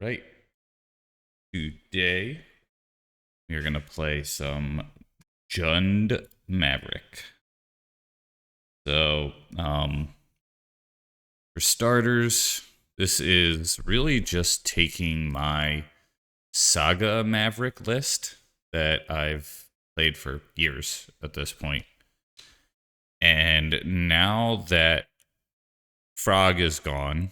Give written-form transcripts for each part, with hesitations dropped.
Right. Today we're gonna play some Jund Maverick. So, for starters, this is really just taking my Saga Maverick list that I've played for years at this point. And now that Frog is gone,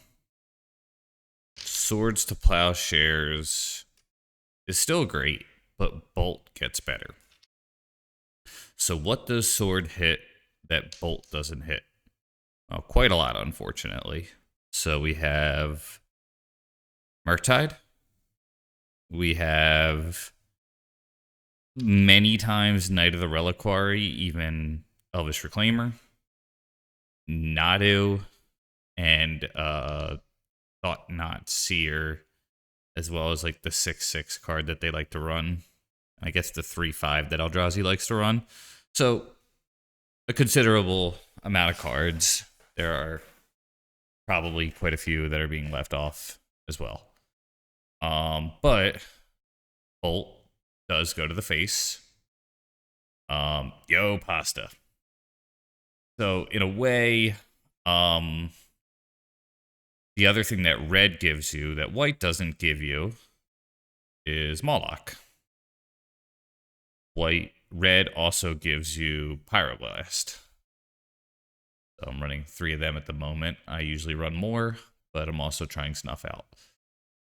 Swords to Plowshares is still great, but Bolt gets better. So, what does Sword hit that Bolt doesn't hit? Well, quite a lot, unfortunately. So, we have Murktide. We have many times Knight of the Reliquary, even Elvish Reclaimer, Nadu, and Thought Not Seer, as well as like the 6/6 card that they like to run. I guess the 3/5 that Eldrazi likes to run. So a considerable amount of cards. There are probably quite a few that are being left off as well. But Bolt does go to the face. Yo, pasta. So in a way, the other thing that red gives you that white doesn't give you is Moloch. Red also gives you Pyroblast. So I'm running 3 of them at the moment. I usually run more, but I'm also trying Snuff out.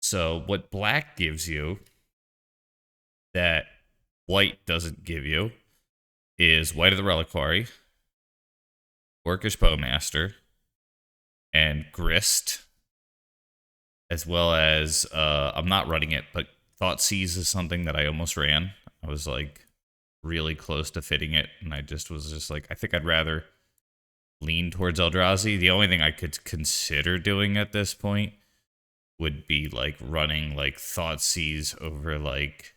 So what black gives you that white doesn't give you is Wight of the Reliquary, Orcish Bowmaster, and Grist, as well as I'm not running it, but Thoughtseize is something that I almost ran. I was like really close to fitting it, and I was like, I think I'd rather lean towards Eldrazi. The only thing I could consider doing at this point would be like running like Thoughtseize over like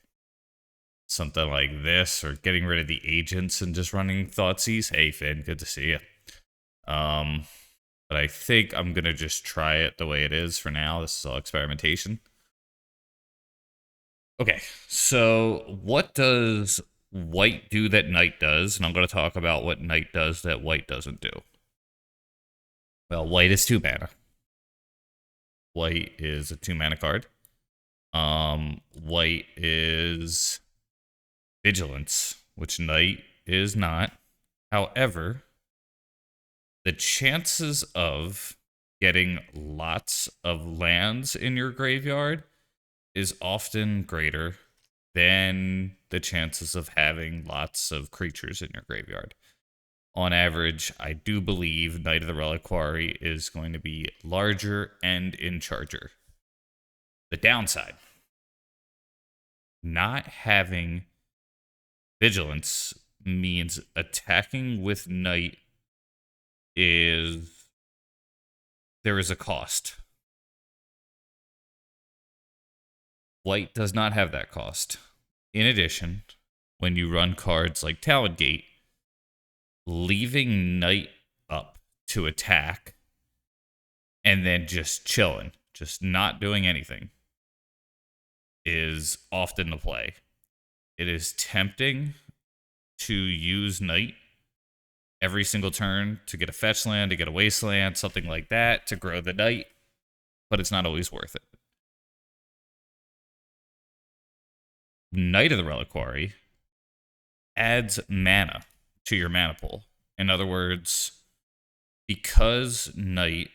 something like this, or getting rid of the agents and just running Thoughtseize. Hey Finn, good to see you. But I think I'm gonna just try it the way it is for now. This is all experimentation. Okay, so what does white do that Knight does? And I'm going to talk about what Knight does that white doesn't do. Well, white is 2 mana. White is a 2 mana card. White is Vigilance, which Knight is not. However, the chances of getting lots of lands in your graveyard is often greater than the chances of having lots of creatures in your graveyard. On average, I do believe Knight of the Reliquary is going to be larger and in charger. The downside, not having Vigilance means attacking with Knight there is a cost. White does not have that cost. In addition, when you run cards like Talongate, leaving Knight up to attack and then just chilling, just not doing anything, is often the play. It is tempting to use Knight every single turn to get a fetch land, to get a wasteland, something like that, to grow the Knight, but it's not always worth it. Knight of the Reliquary adds mana to your mana pool. In other words, because Knight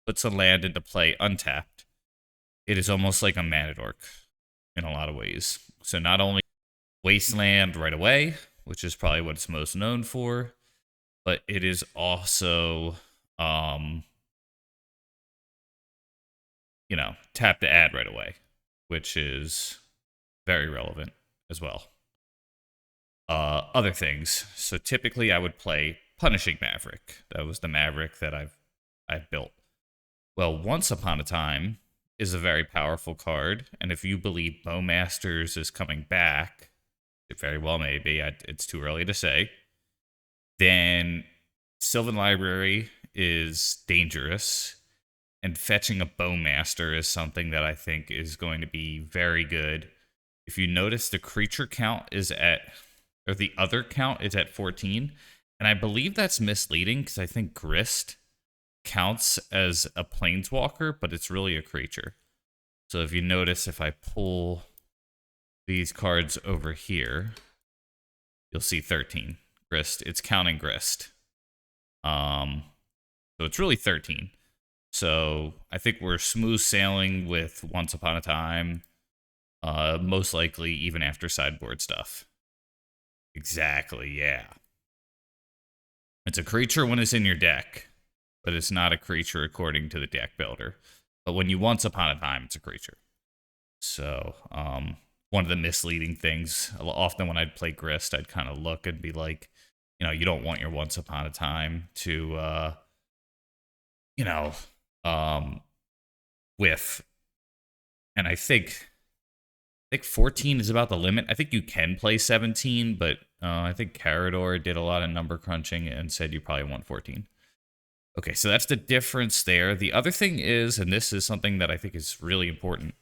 puts a land into play untapped, it is almost like a mana dork in a lot of ways. So not only wasteland right away, which is probably what it's most known for, but it is also tap to add right away, which is very relevant as well. Other things. So typically I would play Punishing Maverick. That was the Maverick that I've built. Well, Once Upon a Time is a very powerful card, and if you believe Bowmasters is coming back, it very well may be, it's too early to say, then Sylvan Library is dangerous. And fetching a Bowmaster is something that I think is going to be very good. If you notice, the creature count is at, or the other count is at 14. And I believe that's misleading because I think Grist counts as a planeswalker, but it's really a creature. So if you notice, if I pull these cards over here, you'll see 13. Grist, it's counting Grist. So it's really 13. So I think we're smooth sailing with Once Upon a Time, most likely even after sideboard stuff. Exactly, yeah. It's a creature when it's in your deck, but it's not a creature according to the deck builder. But when you Once Upon a Time, it's a creature. So, one of the misleading things, often when I'd play Grist, I'd kind of look and be like, you know, you don't want your Once Upon a Time to, you know, whiff. And I think 14 is about the limit. I think you can play 17, but I think Carador did a lot of number crunching and said you probably want 14. Okay, so that's the difference there. The other thing is, and this is something that I think is really important,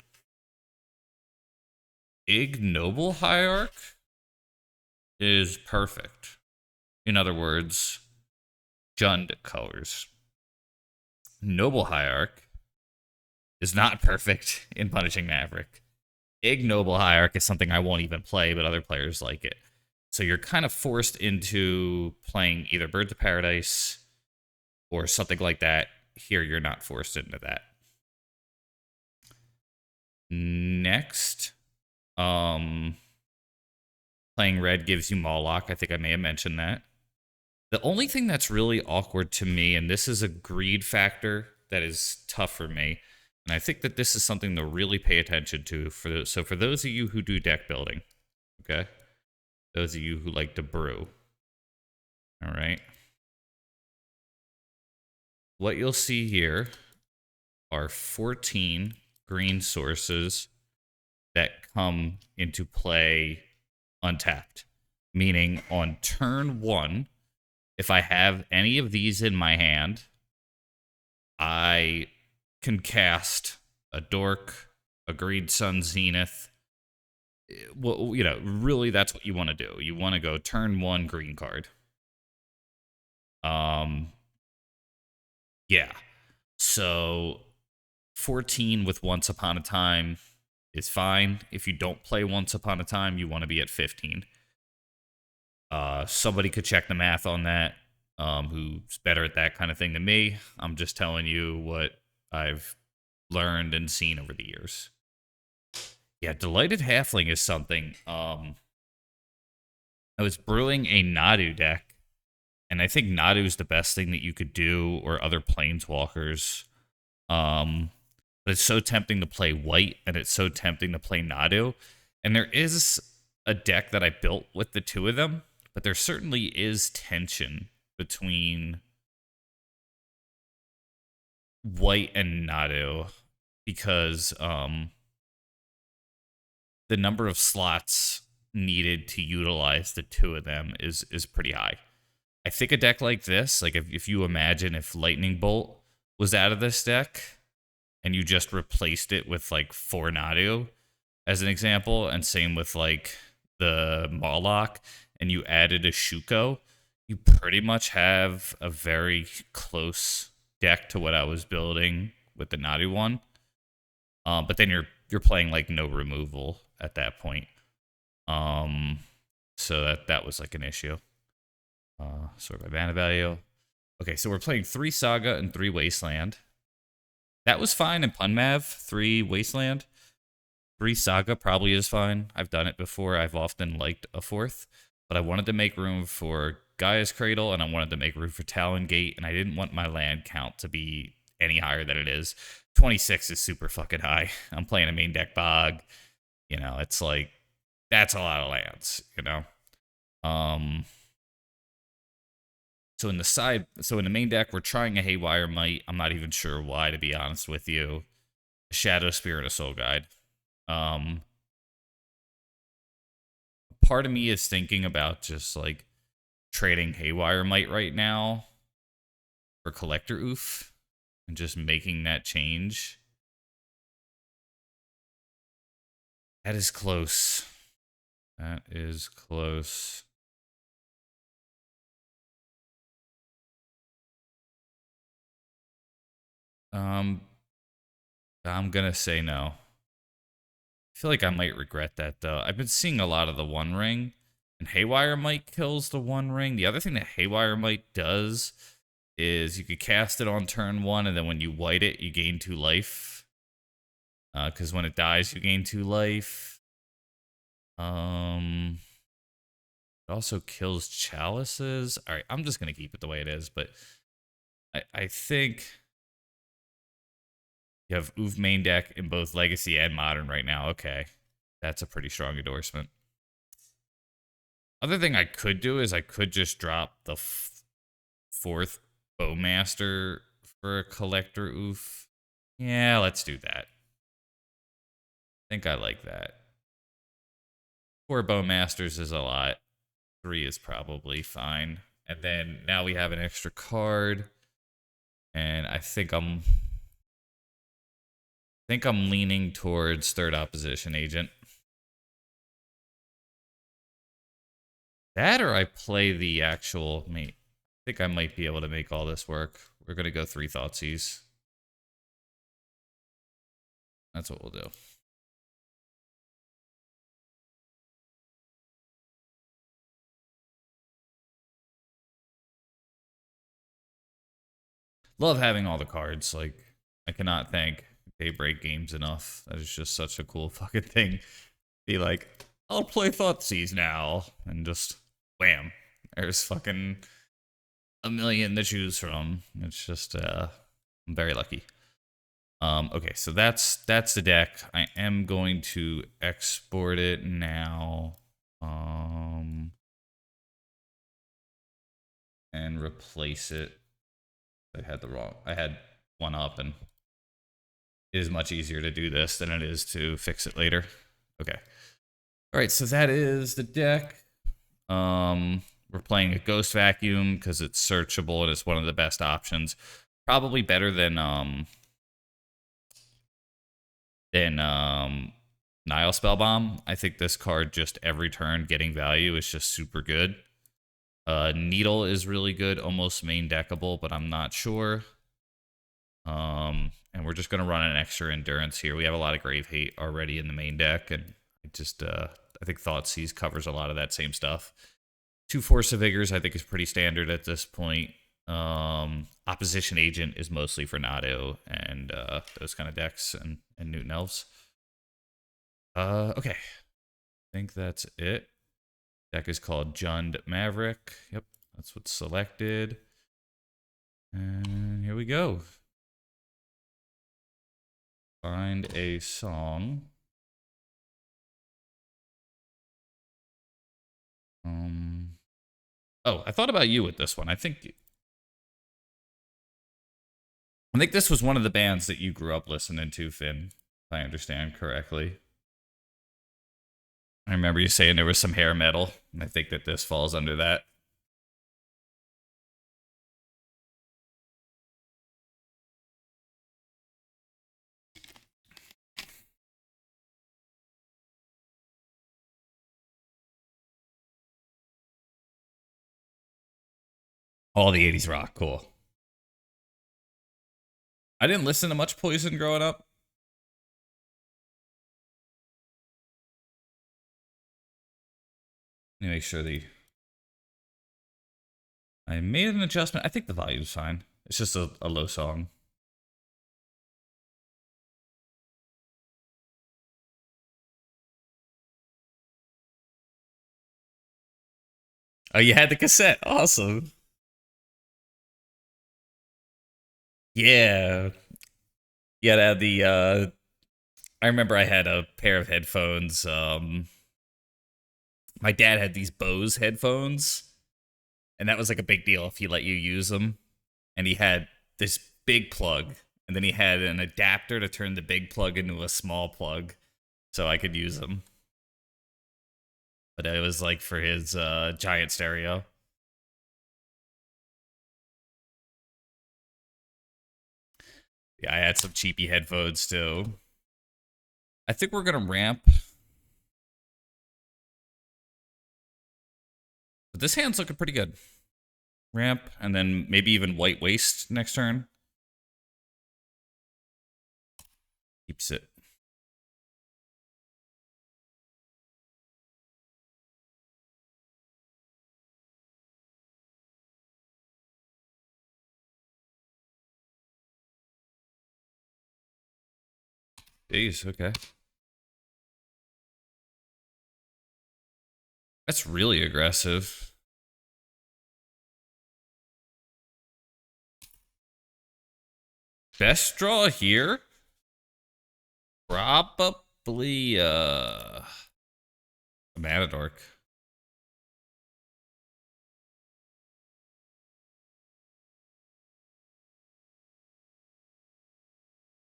Ignoble Hierarch is perfect. In other words, Jund colors. Noble Hierarch is not perfect in Punishing Maverick. Ignoble Hierarch is something I won't even play, but other players like it. So you're kind of forced into playing either Birds of Paradise or something like that. Here, you're not forced into that. Next, playing red gives you Moloch. I think I may have mentioned that. The only thing that's really awkward to me, and this is a greed factor that is tough for me, and I think that this is something to really pay attention to. So for those of you who do deck building, okay? Those of you who like to brew, all right? What you'll see here are 14 green sources that come into play untapped. Meaning on turn 1, if I have any of these in my hand, I can cast a Dork, a Green Sun Zenith. Well, you know, really that's what you want to do. You want to go turn 1 green card. Yeah. So 14 with Once Upon a Time is fine. If you don't play Once Upon a Time, you want to be at 15. Somebody could check the math on that, who's better at that kind of thing than me. I'm just telling you what I've learned and seen over the years. Yeah, Delighted Halfling is something. I was brewing a Nadu deck, and I think Nadu is the best thing that you could do, or other planeswalkers. But it's so tempting to play Wight, and it's so tempting to play Nadu. And there is a deck that I built with the two of them, but there certainly is tension between Wight and Nadu because the number of slots needed to utilize the two of them is pretty high. I think a deck like this, like if you imagine if Lightning Bolt was out of this deck and you just replaced it with like 4 Nadu as an example, and same with like the Moloch, and you added a Shuko, you pretty much have a very close deck to what I was building with the Nadu one. But then you're playing like no removal at that point. So that was like an issue. Sort of mana value. Okay, so we're playing 3 Saga and 3 Wasteland. That was fine in Punmav. 3 Wasteland. 3 Saga probably is fine. I've done it before. I've often liked a 4th. But I wanted to make room for Gaia's Cradle, and I wanted to make room for Talon Gate, and I didn't want my land count to be any higher than it is. 26 is super fucking high. I'm playing a main deck Bog. You know, it's like, that's a lot of lands, you know? So in the main deck, we're trying a Haywire Might. I'm not even sure why, to be honest with you. A Shadow Spear and a Soul Guide. Part of me is thinking about just like trading Haywire Might right now for Collector Oof. and just making that change. That is close. That is close. I'm gonna say no. I feel like I might regret that though. I've been seeing a lot of the One Ring, and Haywire Might kills the One Ring. The other thing that Haywire Might does is you could cast it on turn 1, and then when you white it, you gain 2 life. Because when it dies, you gain 2 life. It also kills chalices. All right, I'm just gonna keep it the way it is, but I think you have Oof main deck in both Legacy and Modern right now. Okay, that's a pretty strong endorsement. Other thing I could do is I could just drop the 4th Bowmaster for a Collector Oof. Yeah, let's do that. I think I like that. 4 Bowmasters is a lot. 3 is probably fine. And then now we have an extra card. And I think I'm leaning towards 3rd Opposition Agent. That or I play the actual mate. I think I might be able to make all this work. We're gonna go 3 Thoughtseize. That's what we'll do. Love having all the cards. Like, I cannot thank Daybreak Games enough. That is just such a cool fucking thing. Be like, I'll play Thoughtseize now. And just, wham. There's fucking a million to choose from. It's just, I'm very lucky. Okay, so that's the deck. I am going to export it now. And replace it. I had one up, and it is much easier to do this than it is to fix it later. Okay. All right, so that is the deck. We're playing a Ghost Vacuum because it's searchable and it's one of the best options. Probably better than Nile Spellbomb. I think this card just every turn getting value is just super good. Needle is really good, almost main deckable, but I'm not sure. And we're just gonna run an extra endurance here. We have a lot of Grave Hate already in the main deck, and it just I think Thoughtseize covers a lot of that same stuff. 2 Force of Vigors I think is pretty standard at this point. Opposition Agent is mostly for Nadu and those kind of decks and Newton Elves. Okay. I think that's it. Deck is called Jund Maverick. Yep, that's what's selected. And here we go. Find a song. Oh, I thought about you with this one. I think this was one of the bands that you grew up listening to, Finn, if I understand correctly. I remember you saying there was some hair metal, and I think that this falls under that. All the 80s rock, cool. I didn't listen to much Poison growing up. Let me make sure I made an adjustment. I think the volume's fine. It's just a low song. Oh, you had the cassette. Awesome. Yeah. Yeah, I remember I had a pair of headphones. My dad had these Bose headphones, and that was like a big deal if he let you use them. And he had this big plug, and then he had an adapter to turn the big plug into a small plug so I could use them. But it was like for his giant stereo. Yeah, I had some cheapy headphones too. I think we're gonna ramp. But this hand's looking pretty good. Ramp, and then maybe even White Waste next turn. Keeps it. Jeez, okay. That's really aggressive. Best draw here? Probably a Matador.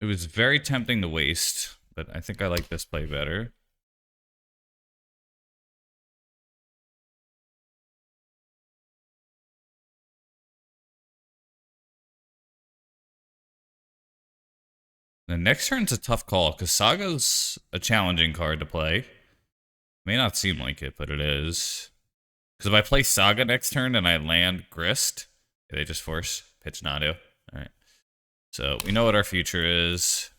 It was very tempting to waste, but I think I like this play better. The next turn's a tough call, because Saga's a challenging card to play. May not seem like it, but it is. Because if I play Saga next turn and I land Grist, they just force pitch Nadu. Alright. So we know what our future is.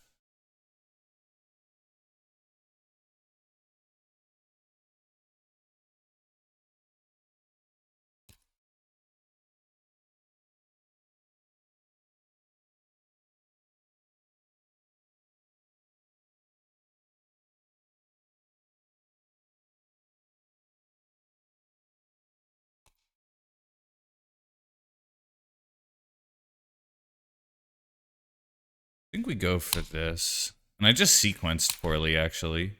I think we go for this. And I just sequenced poorly, actually.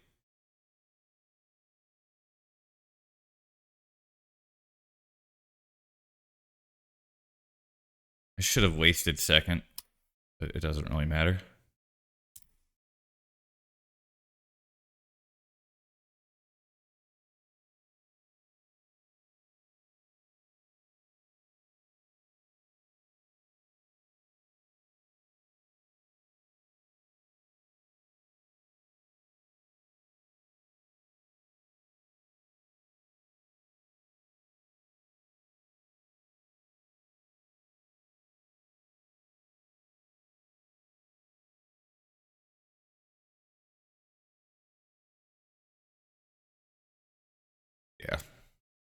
I should have wasted second, but it doesn't really matter. Yeah.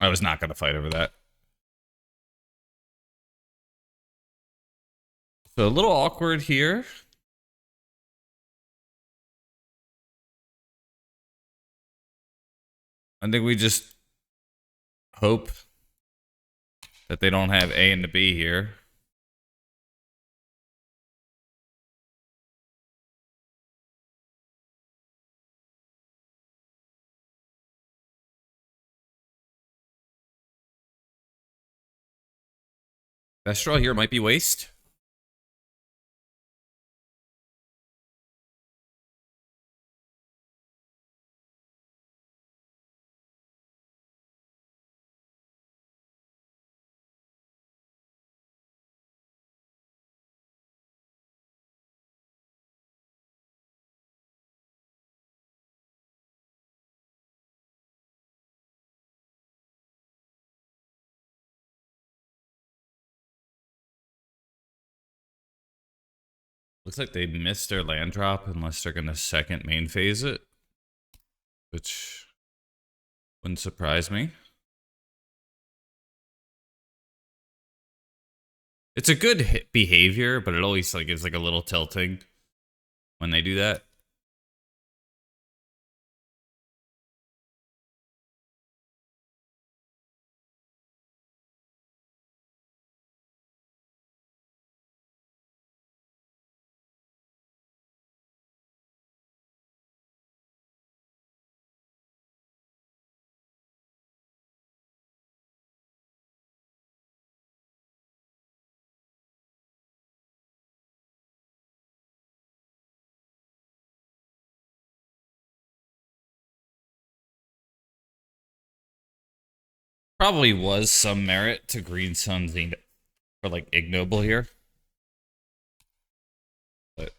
I was not going to fight over that. So a little awkward here. I think we just hope that they don't have A and the B here. That straw here might be waste. Looks like they missed their land drop unless they're going to second main phase it, which wouldn't surprise me. It's a good behavior, but it always like is like a little tilting when they do that. Probably was some merit to Green Sun's for like ignoble here. But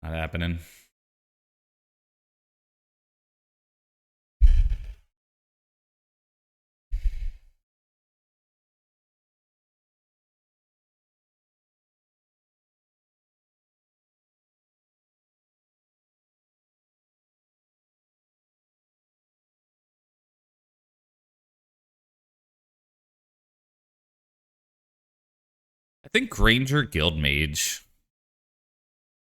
Not happening. I think Granger Guildmage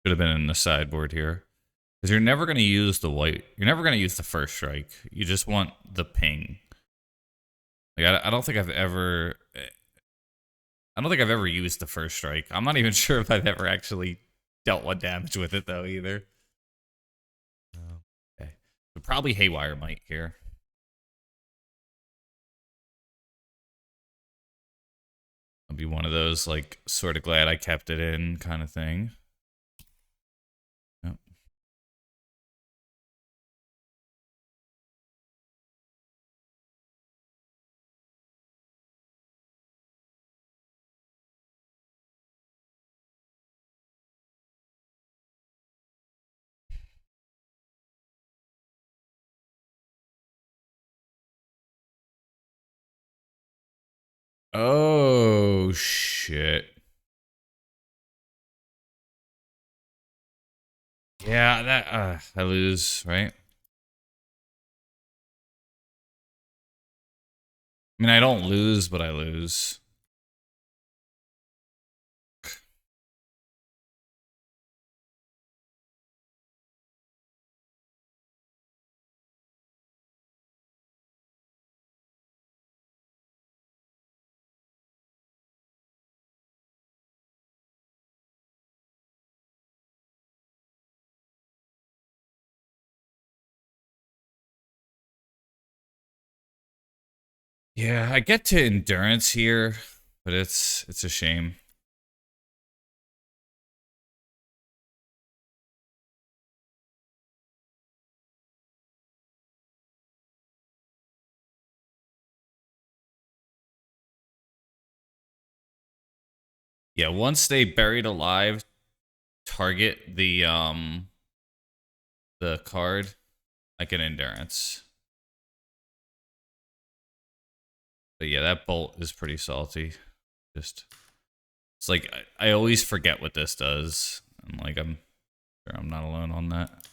should have been in the sideboard here. Because you're never going to use the white. You're never going to use the first strike. You just want the ping. Like I don't think I've ever. I don't think I've ever used the first strike. I'm not even sure if I've ever actually dealt 1 damage with it though either. Okay, so probably Haywire Might here. I'll be one of those like sort of glad I kept it in kind of thing. Yep. Oh shit. Yeah, that I lose, right? I mean, I don't lose, but I lose. Yeah, I get to endurance here, but it's a shame. Yeah, once they buried alive, target the card, I get endurance. But yeah, that bolt is pretty salty. Just it's like I always forget what this does. And like I'm sure I'm not alone on that.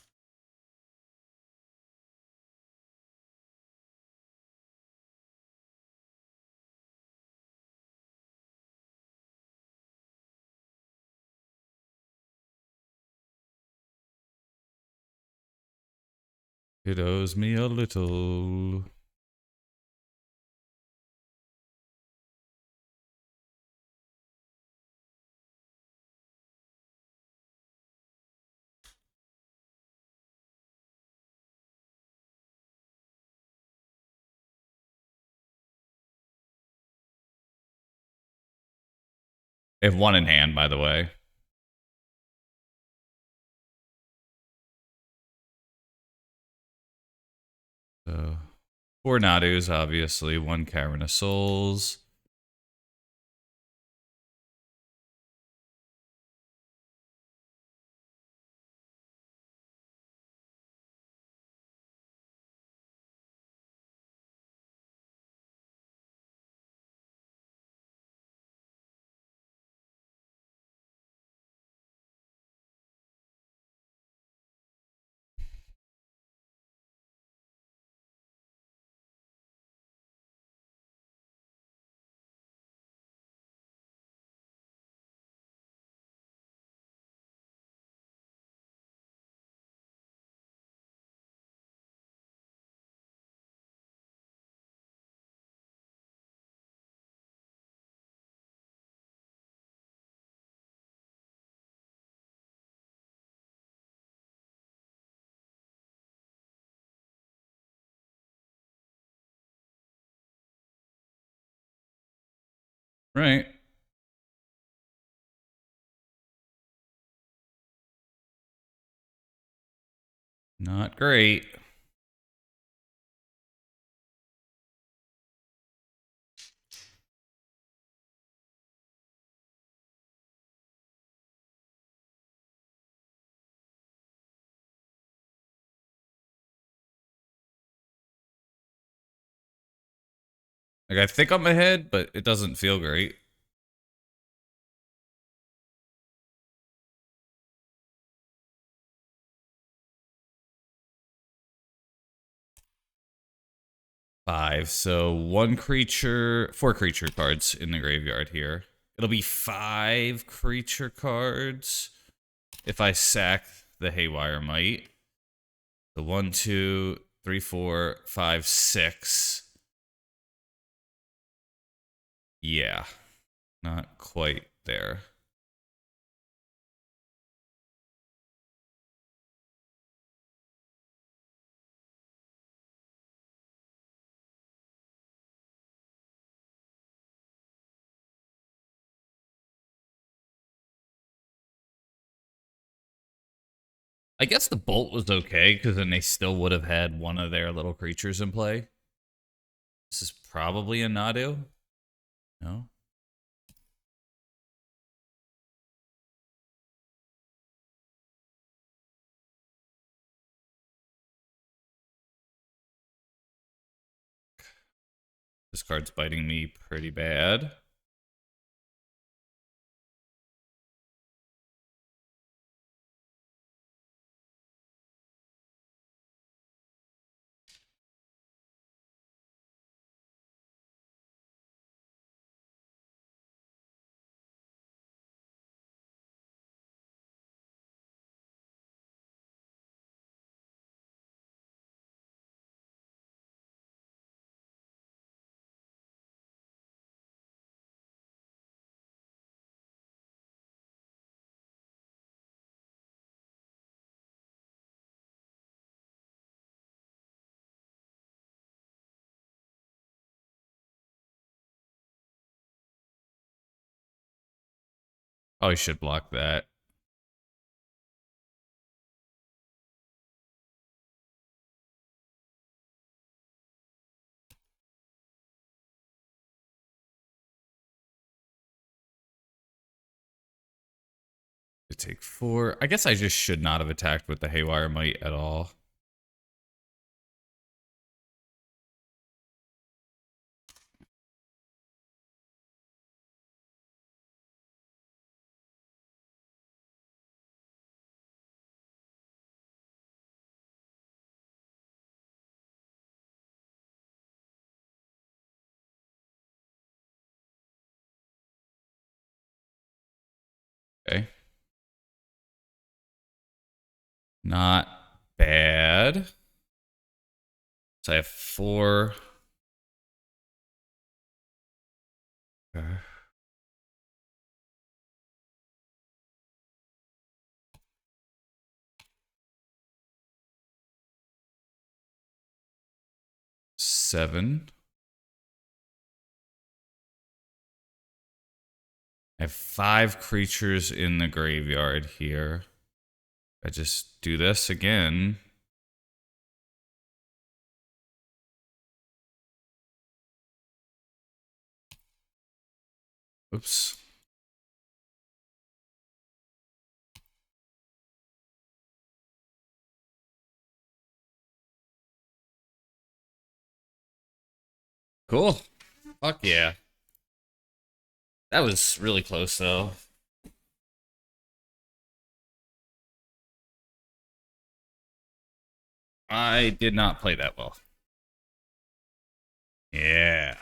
It owes me a little. They have 1 in hand, by the way. So 4 Nadus, obviously. 1 Cavern of Souls. Right. Not great. Like, I think I'm ahead, but it doesn't feel great. Five. So four creature cards in the graveyard here. It'll be 5 creature cards if I sack the Haywire Might. The 1, 2, 3, 4, 5, 6. Yeah, not quite there. I guess the Bolt was okay, because then they still would have had one of their little creatures in play. This is probably a Nadu. No? This card's biting me pretty bad. Oh, I should block that. To take 4. I guess I just should not have attacked with the Haywire Might at all. Okay. Not bad. So I have 4. Okay. 7. I have 5 creatures in the graveyard here. I just do this again. Oops. Cool. Fuck yeah. That was really close, though. I did not play that well. Yeah.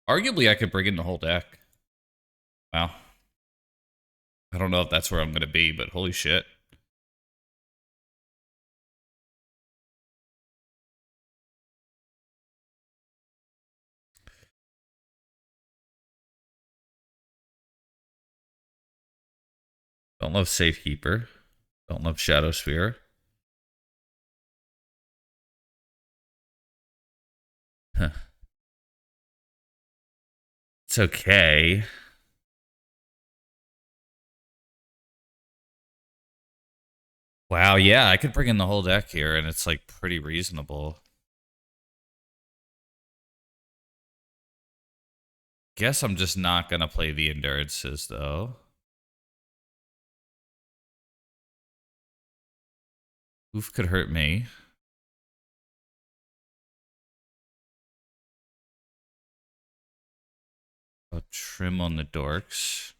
Arguably, I could bring in the whole deck. Wow. I don't know if that's where I'm going to be, but holy shit. Don't love Safekeeper. Don't love Shadow Sphere. Huh. It's okay. Wow, yeah, I could bring in the whole deck here, and it's like pretty reasonable. Guess I'm just not gonna play the Endurances, though. Oof could hurt me. I'll trim on the dorks.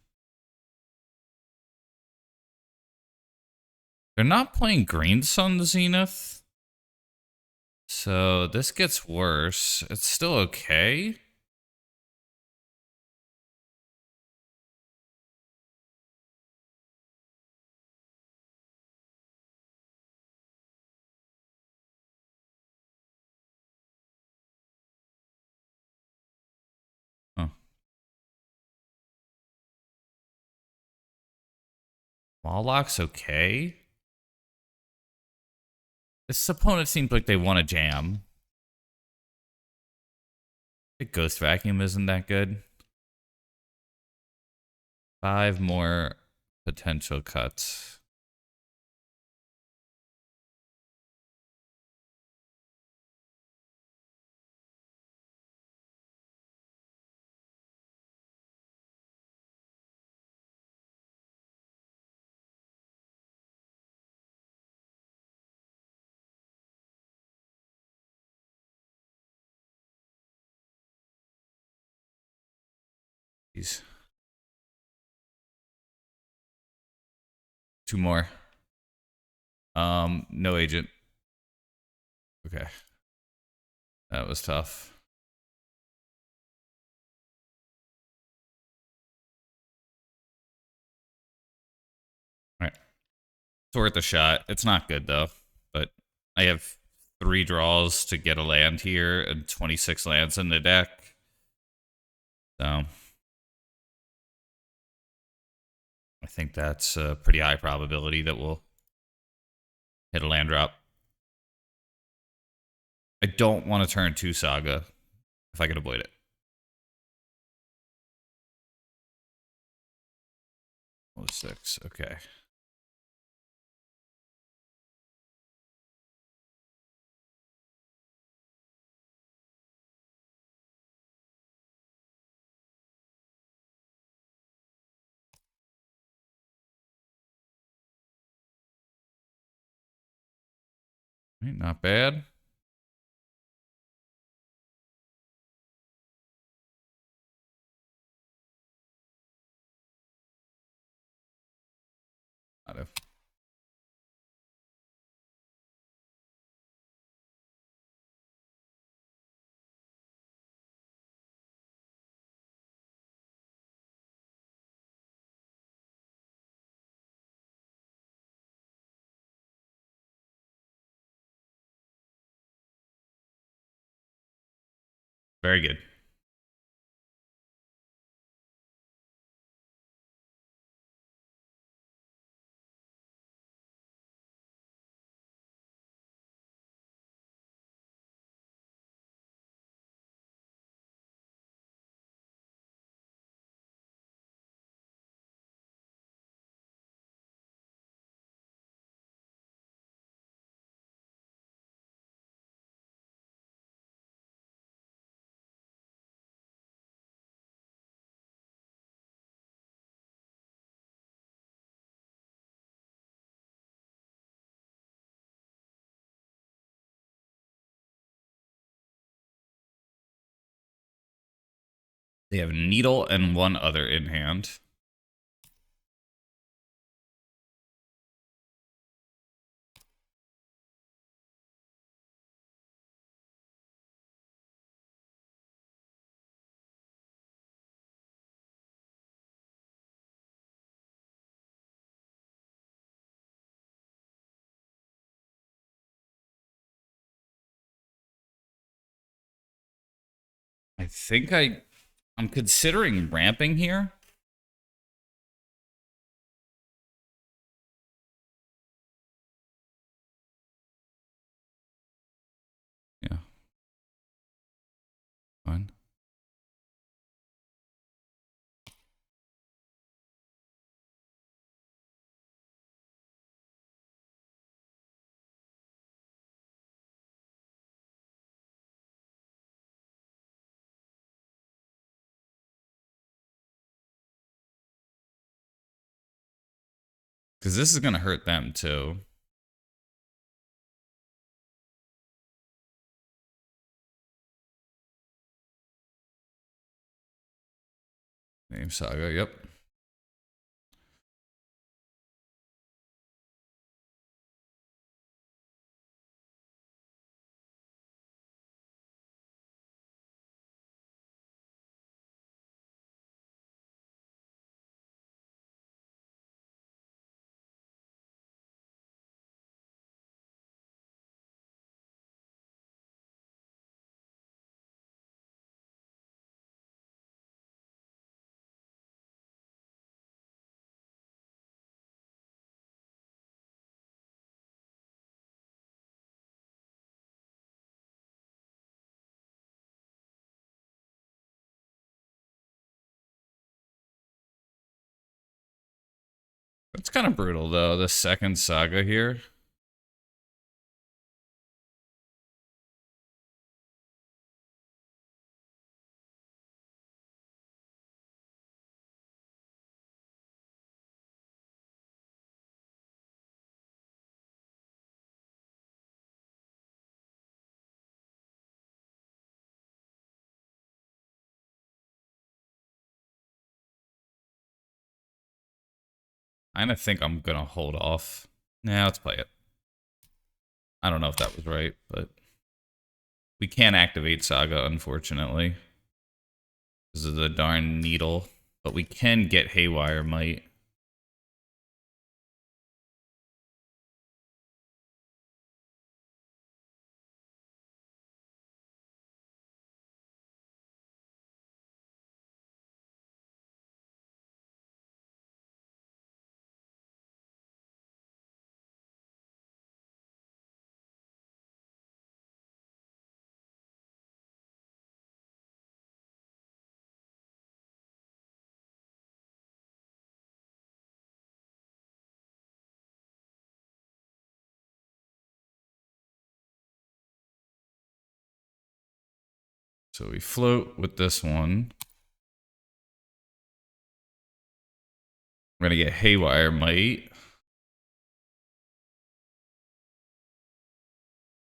They're not playing Green Sun Zenith. So this gets worse. It's still okay. Huh. Moloch's okay. This opponent seems like they want to jam. I think Ghost Vacuum isn't that good. 5 more potential cuts. Jeez. 2 more. No agent. Okay. That was tough. All right. It's worth a shot. It's not good though, but I have 3 draws to get a land here and 26 lands in the deck. So I think that's a pretty high probability that we'll hit a land drop. I don't want to turn 2 Saga if I can avoid it. Oh, 6. Okay. Not bad. Auto. Very good. They have Needle and 1 other in hand. I think I'm considering ramping here. Yeah. Fine. Because this is going to hurt them too. Same saga, yep. It's kind of brutal, though, the second saga here. I kind of think I'm going to hold off. Nah, let's play it. I don't know if that was right, but we can't activate Saga, unfortunately, because of the darn needle. But we can get Haywire Might. So we float with this one. We're going to get Haywire Might.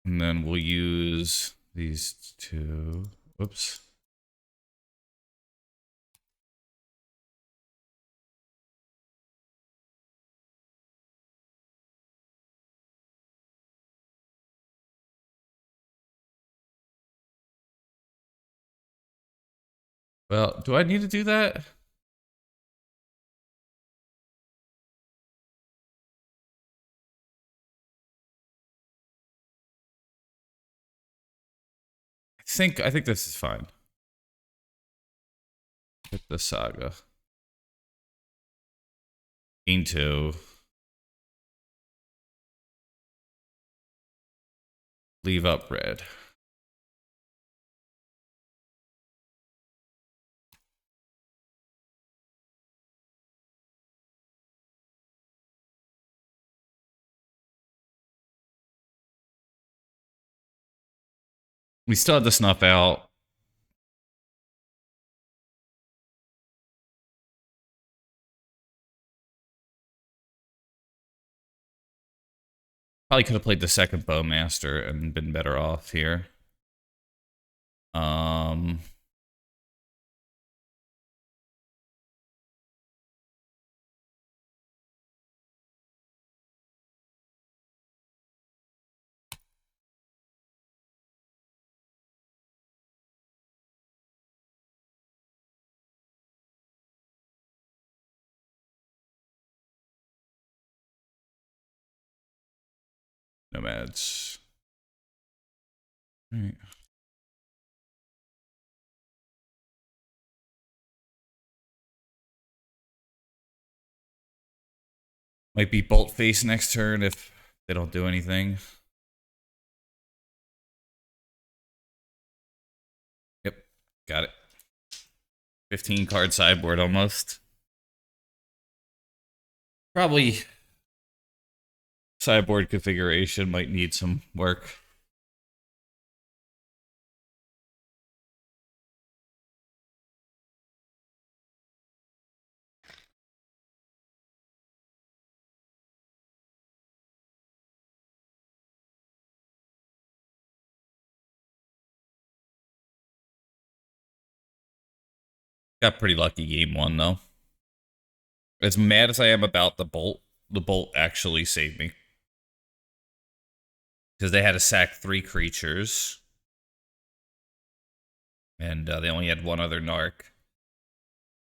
And then we'll use these two. Whoops. Well, do I need to do that? I think this is fine. Hit the Saga. Gain 2. Leave up red. We still have the snuff out. Probably could have played the second Bowmaster and been better off here. Nomads. All right. Might be Bolt Face next turn if they don't do anything. Yep, got it. 15 card sideboard almost. Probably sideboard configuration might need some work. Got pretty lucky game one, though. As mad as I am about the bolt actually saved me. Because they had to sack 3 creatures. And they only had 1 other narc.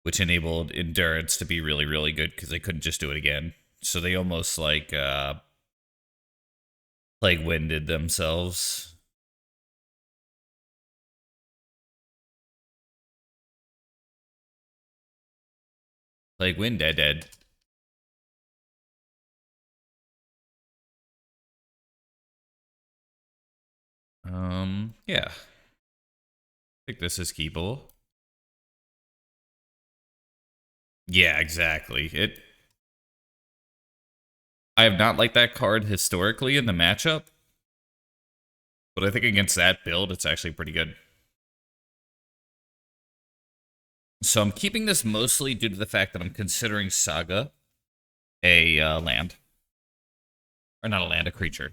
Which enabled Endurance to be really, really good because they couldn't just do it again. So they almost like Plague Winded themselves. Plague Wind dead. Yeah. I think this is keepable. Yeah, exactly. I have not liked that card historically in the matchup, but I think against that build, it's actually pretty good. So I'm keeping this mostly due to the fact that I'm considering Saga a land. Or not a land, a creature.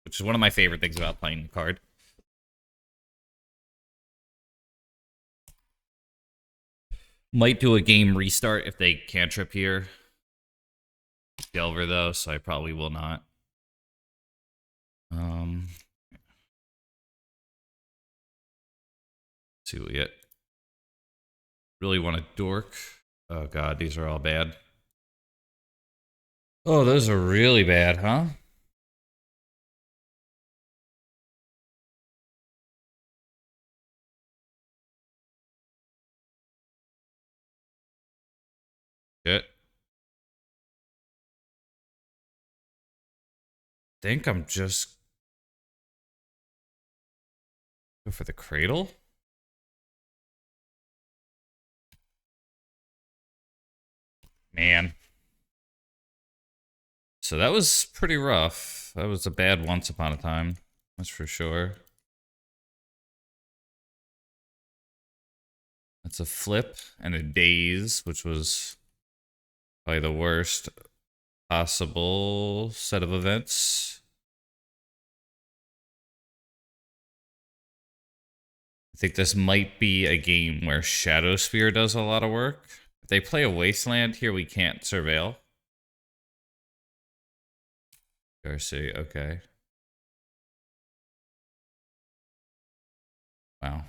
Which is one of my favorite things about playing the card. Might do a game restart if they cantrip here. Delver, though, so I probably will not. See what we get. Really want a dork. Oh god, these are all bad. Oh, those are really bad, huh? Shit. Think I'm just go for the cradle. Man. So that was pretty rough. That was a bad once upon a time. That's for sure. That's a flip and a daze, which was probably the worst possible set of events. I think this might be a game where Shadow Spear does a lot of work. If they play a Wasteland here, we can't surveil. Garcia, okay. Wow.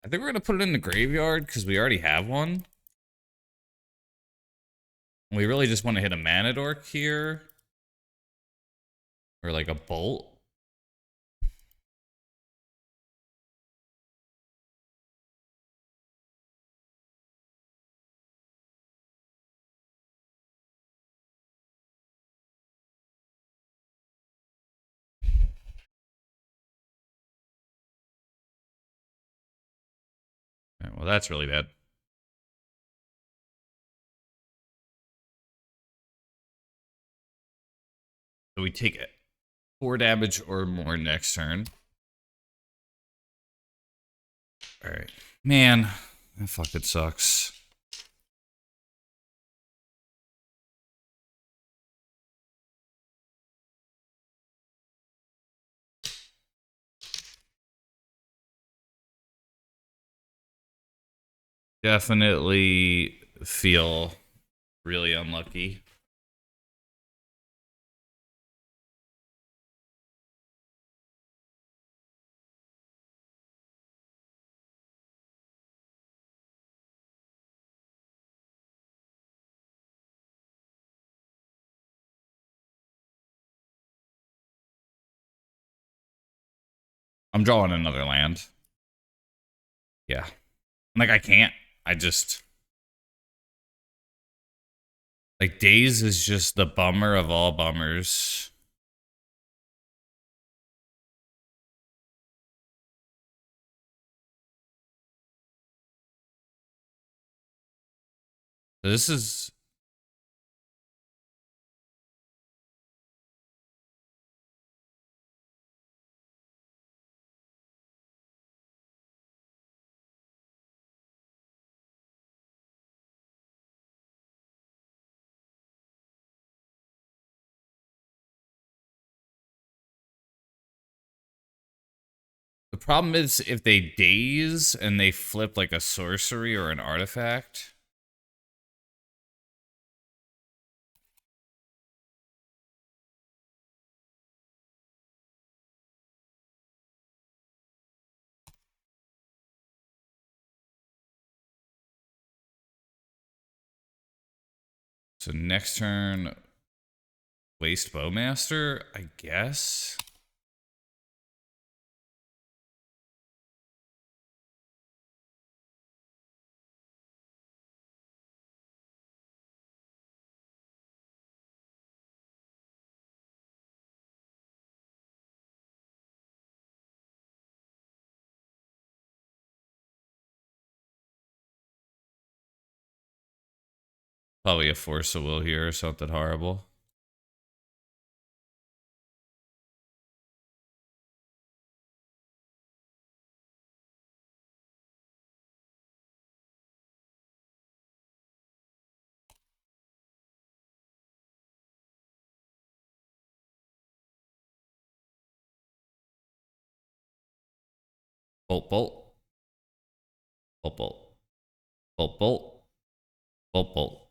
I think we're going to put it in the graveyard because we already have one. We really just want to hit a mana dork here. Or like a bolt. Right, well, that's really bad. So we take it 4 damage or more next turn. Alright. Man, that fucking sucks. Definitely feel really unlucky. I'm drawing another land. Yeah. Like, I can't. I just... Like, Daze is just the bummer of all bummers. This is... problem is if they daze and they flip like a sorcery or an artifact. So next turn, waste Bowmaster, I guess. Probably a Force of Will here or something horrible. Bolt, bolt. Bolt, bolt. Bolt, bolt. Bolt, bolt.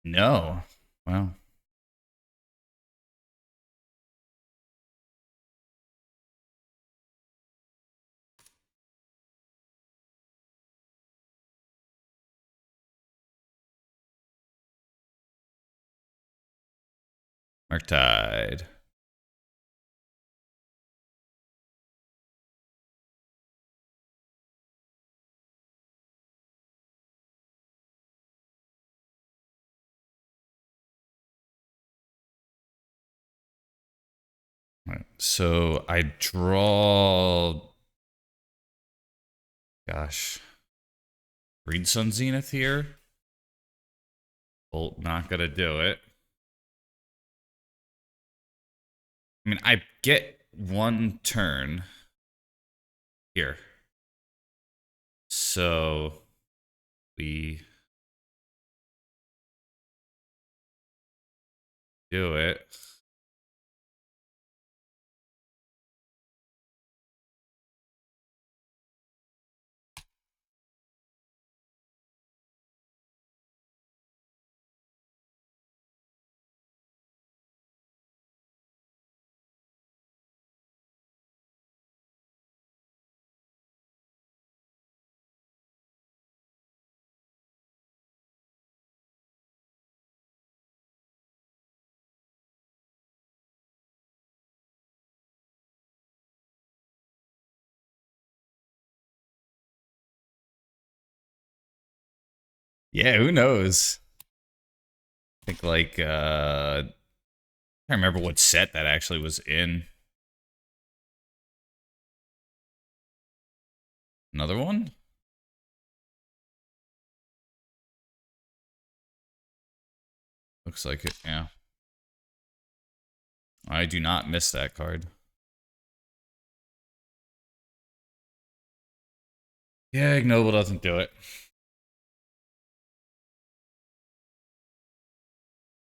No. Wow. Murktide. Right. So I draw. Gosh. Read Sun Zenith here. Bolt, not gonna do it. I mean, I get one turn here. So we do it. Yeah, who knows? I think like I can't remember what set that actually was in. Another one? Looks like it, yeah. I do not miss that card. Yeah, Ignoble doesn't do it.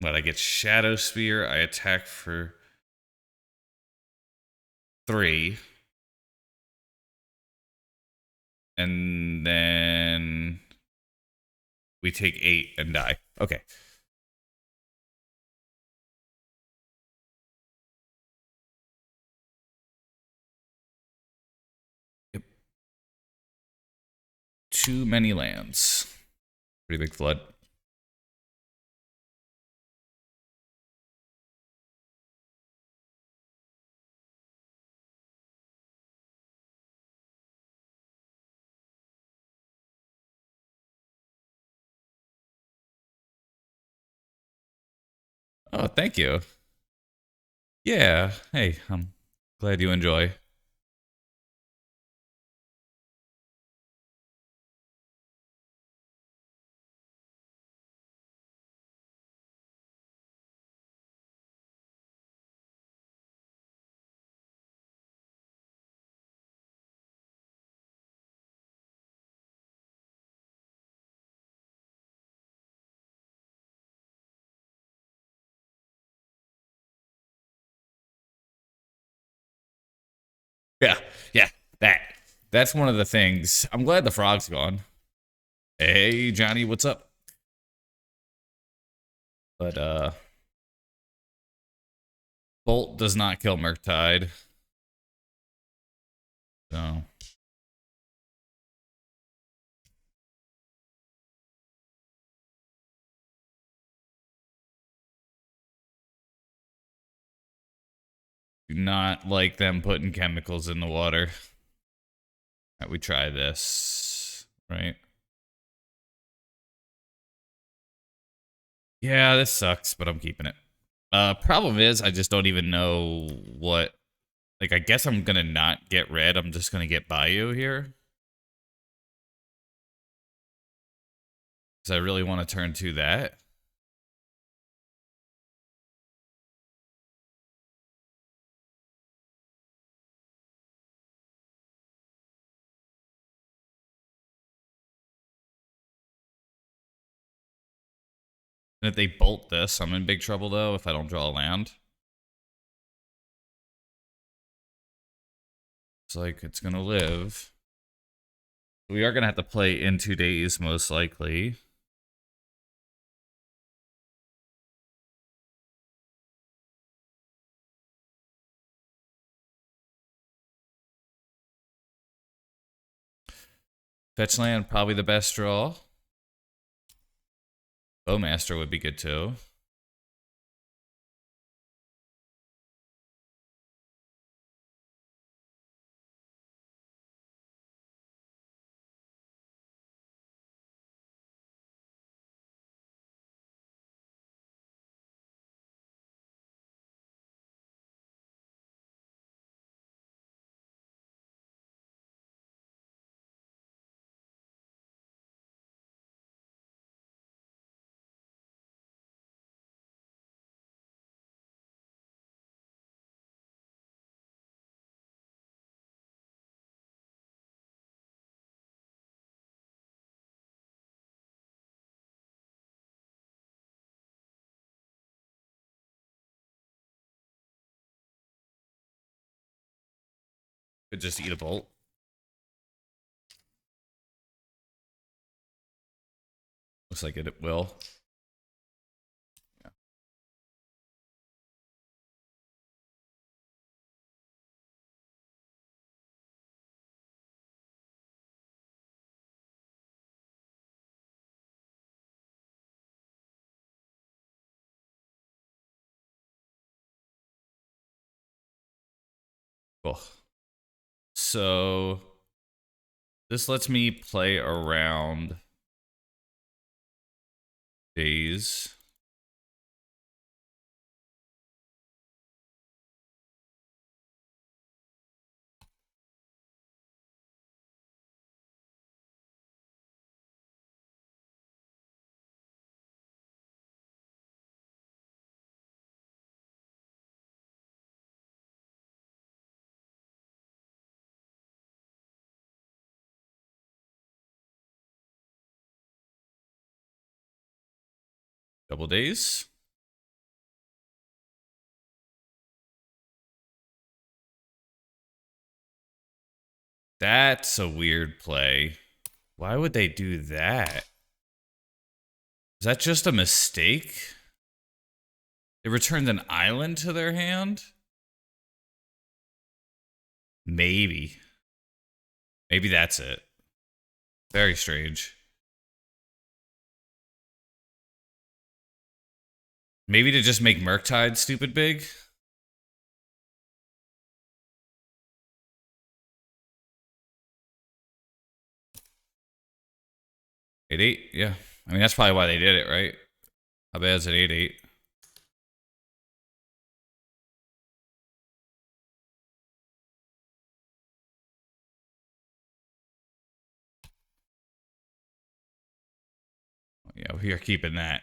But I get Shadow Spear. I attack for 3. And then we take 8 and die. Okay. Yep. Too many lands. Pretty big flood. Oh, thank you. Yeah. Hey, I'm glad you enjoy. Yeah, that. That's one of the things. I'm glad the frog's gone. Hey, Johnny, what's up? But, Bolt does not kill Murktide. So. Do not like them putting chemicals in the water. All right, we try this, right? Yeah, this sucks, but I'm keeping it. Problem is, I just don't even know what. Like, I guess I'm gonna not get red. I'm just gonna get Bayou here. Because I really want to turn to that. And if they bolt this, I'm in big trouble, though, if I don't draw a land. It's like, it's gonna live. We are gonna have to play in 2 days, most likely. Fetch land, probably the best draw. Bowmaster would be good, too. Could just eat a bolt. Looks like it will. Yeah. Cool. So this lets me play around days. Double days. That's a weird play. Why would they do that? Is that just a mistake? They returned an island to their hand? Maybe. Maybe that's it. Very strange. Maybe to just make Murktide stupid big? 8-8? Yeah. I mean, that's probably why they did it, right? How bad is it 8-8? Yeah, we are keeping that.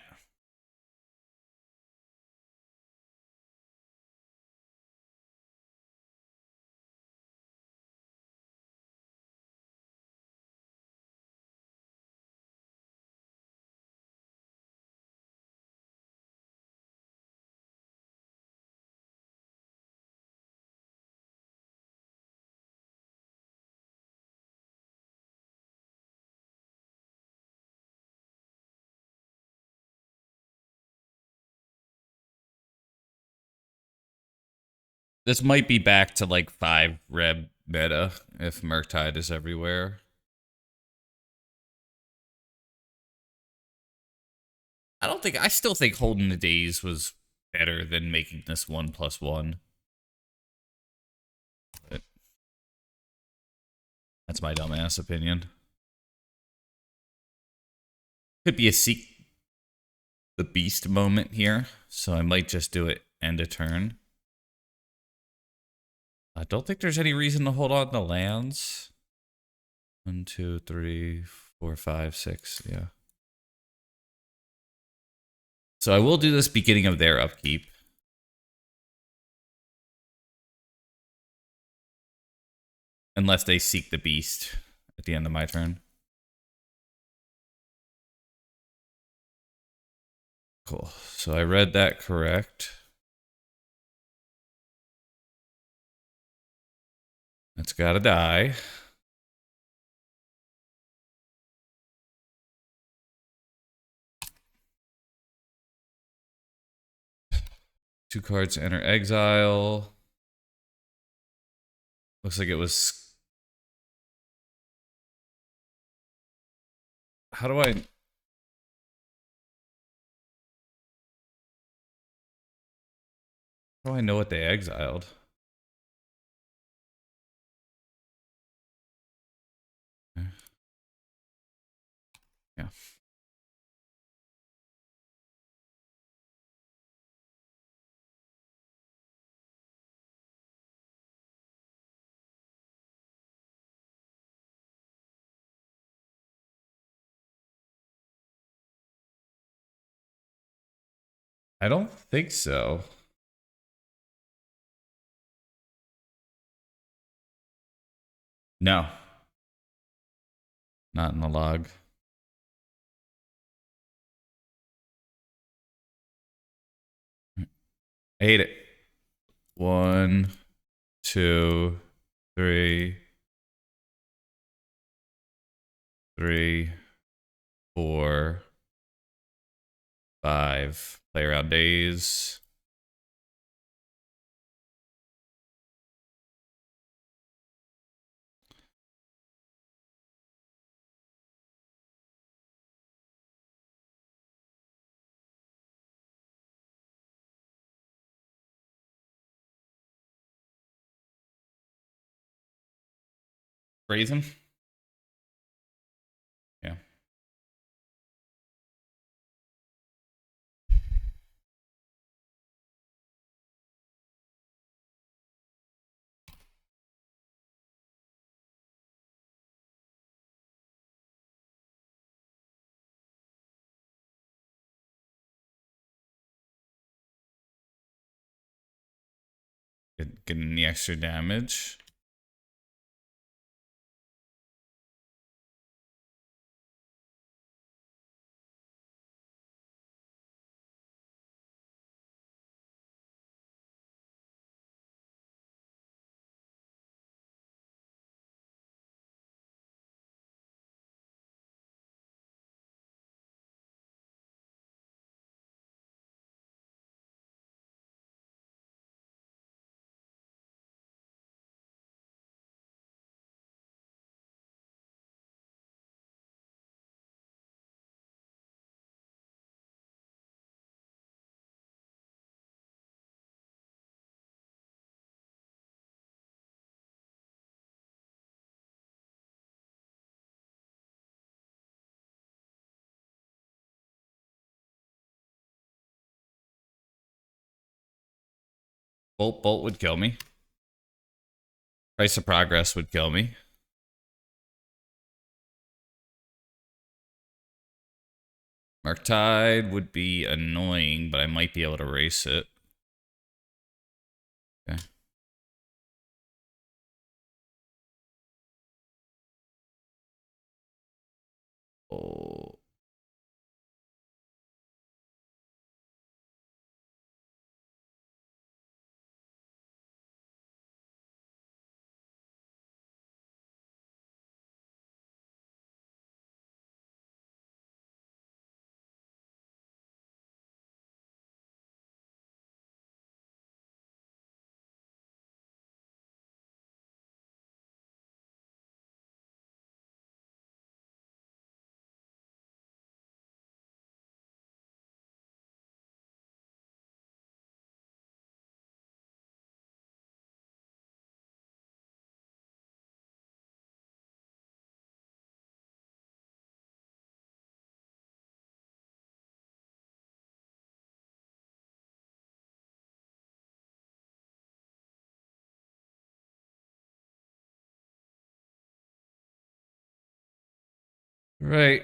This might be back to like 5 Reb meta if Murktide is everywhere. I still think holding the days was better than making this 1+1. But that's my dumbass opinion. Could be a seek the beast moment here, so I might just do it end of turn. I don't think there's any reason to hold on to lands. 1, 2, 3, 4, 5, 6, yeah. So I will do this beginning of their upkeep. Unless they seek the beast at the end of my turn. Cool. So I read that correct. That's gotta die. Two cards enter exile. Looks like it was... How do I... How do I know what they exiled? Yeah. I don't think so. No. Not in the log. I hate it. 1, 2, 3, 3, 4, 5. Play around days. Raise him. Yeah. Getting the extra damage. Bolt would kill me. Price of Progress would kill me. Murktide would be annoying, but I might be able to race it. Okay. Oh. Right.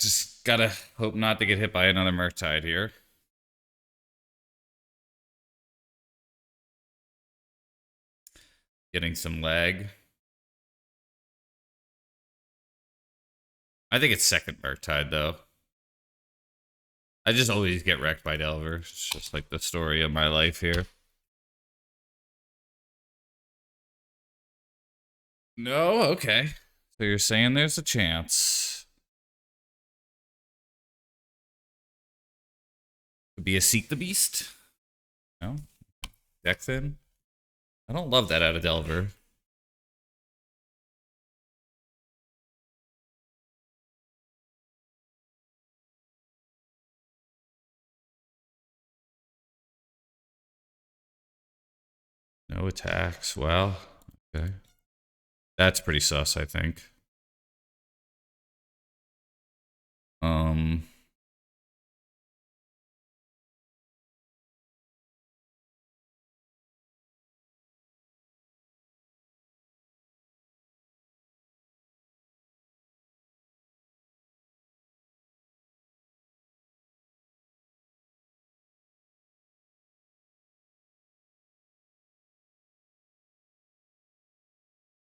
Just gotta hope not to get hit by another Murktide here. Getting some lag. I think it's second Murktide, though. I just always get wrecked by Delver. It's just like the story of my life here. No? Okay. So you're saying there's a chance. Could be a Seek the Beast? No? Deck thin? I don't love that out of Delver. No attacks. Well, okay. That's pretty sus, I think.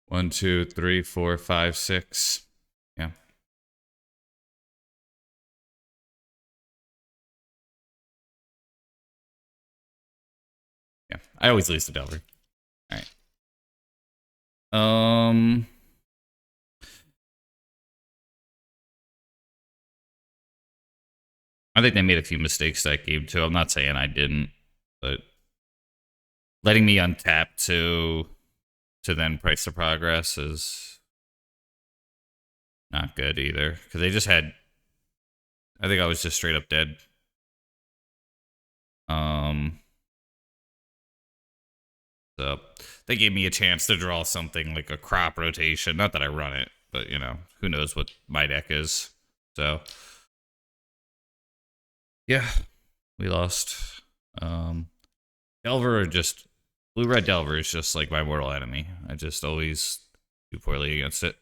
1, 2, 3, 4, 5, 6. Yeah. Yeah. I always lose to Delver. Alright. I think they made a few mistakes that game too. I'm not saying I didn't, but letting me untap to then price the progress is not good either. Because they just had, I think I was just straight up dead. So they gave me a chance to draw something like a crop rotation. Not that I run it, but you know, who knows what my deck is. So yeah, we lost. Delver just blue-red Delver is just like my mortal enemy. I just always do poorly against it.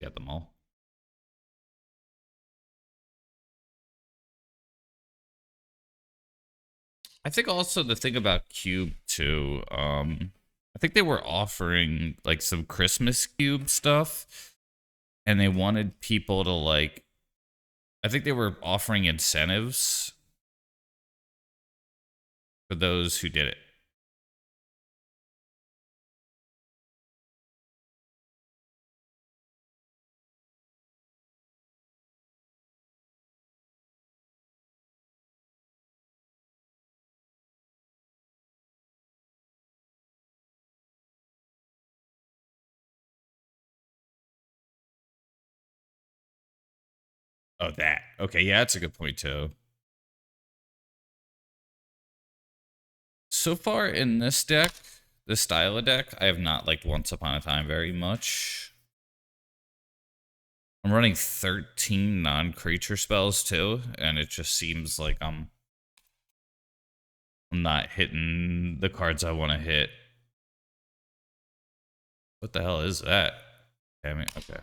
Get them all. I think also the thing about Cube too, I think they were offering like some Christmas Cube stuff, and they wanted people to like, I think they were offering incentives for those who did it. Oh, that. Okay, yeah, that's a good point too. So far in this deck, this style of deck, I have not liked Once Upon a Time very much. I'm running 13 non-creature spells too, and it just seems like I'm not hitting the cards I want to hit. What the hell is that? Damn it. Okay.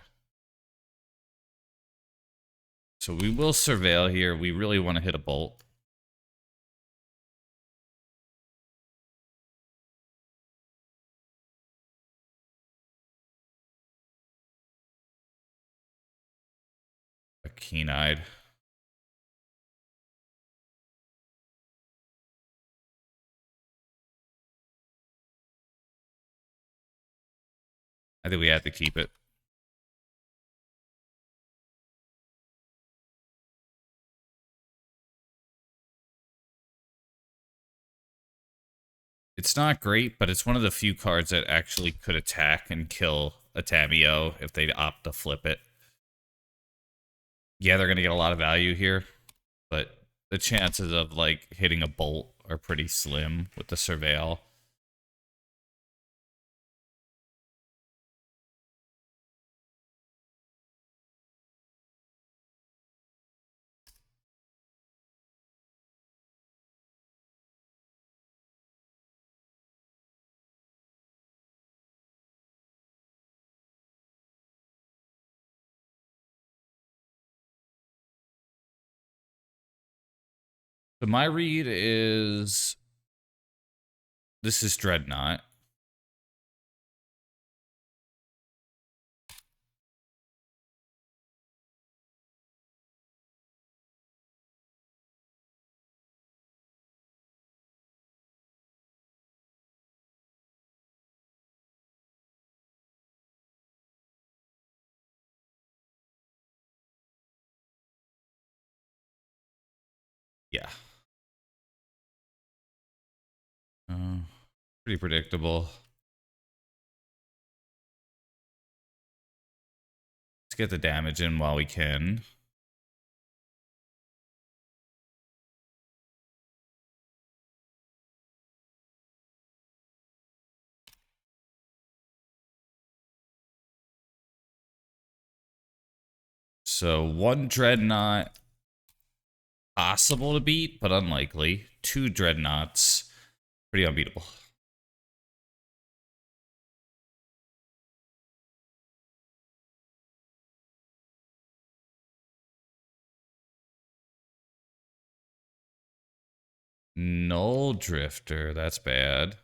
So we will surveil here. We really want to hit a bolt. A keen-eyed. I think we have to keep it. It's not great, but it's one of the few cards that actually could attack and kill a Tameo if they opt to flip it. Yeah, they're going to get a lot of value here, but the chances of like hitting a bolt are pretty slim with the surveil. So my read is this is Dreadnought. Yeah. Pretty predictable. Let's get the damage in while we can. So 1 Dreadnought, possible to beat, but unlikely. 2 Dreadnoughts, pretty unbeatable. Null Drifter, that's bad.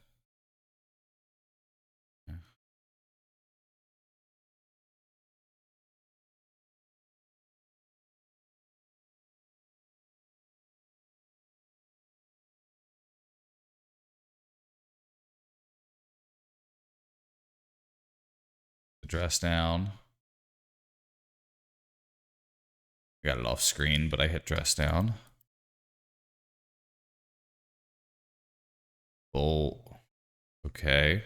Dress down. I got it off screen, but I hit dress down. Oh, okay.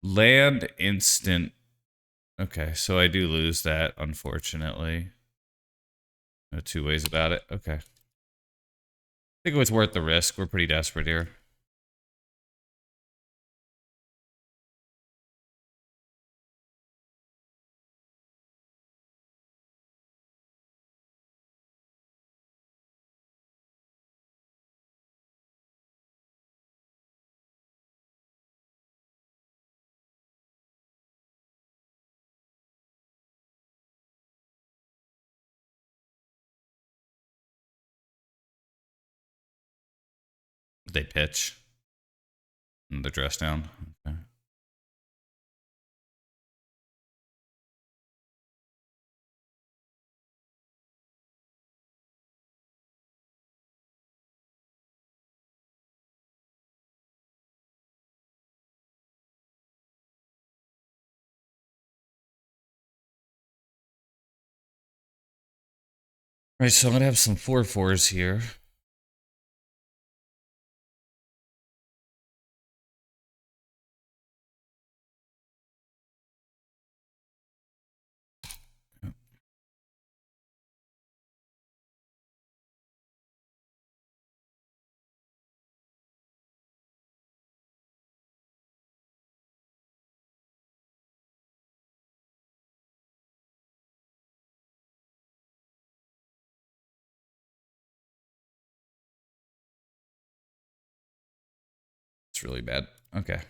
Land instant. Okay, so I do lose that, unfortunately. No two ways about it. Okay. I think it was worth the risk. We're pretty desperate here. They pitch. And the dress down. Okay. All right, so I'm gonna have some 4/4s here. It's really bad. Okay.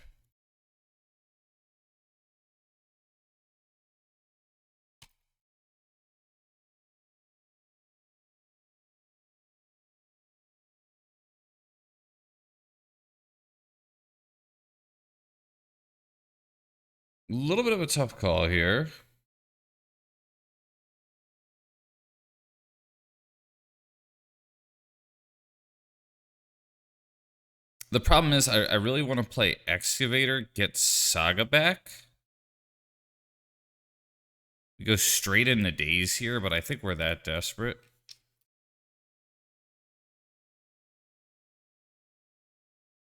little bit of a tough call here. The problem is I really want to play Excavator, get Saga back. We go straight into Daze here, but I think we're that desperate.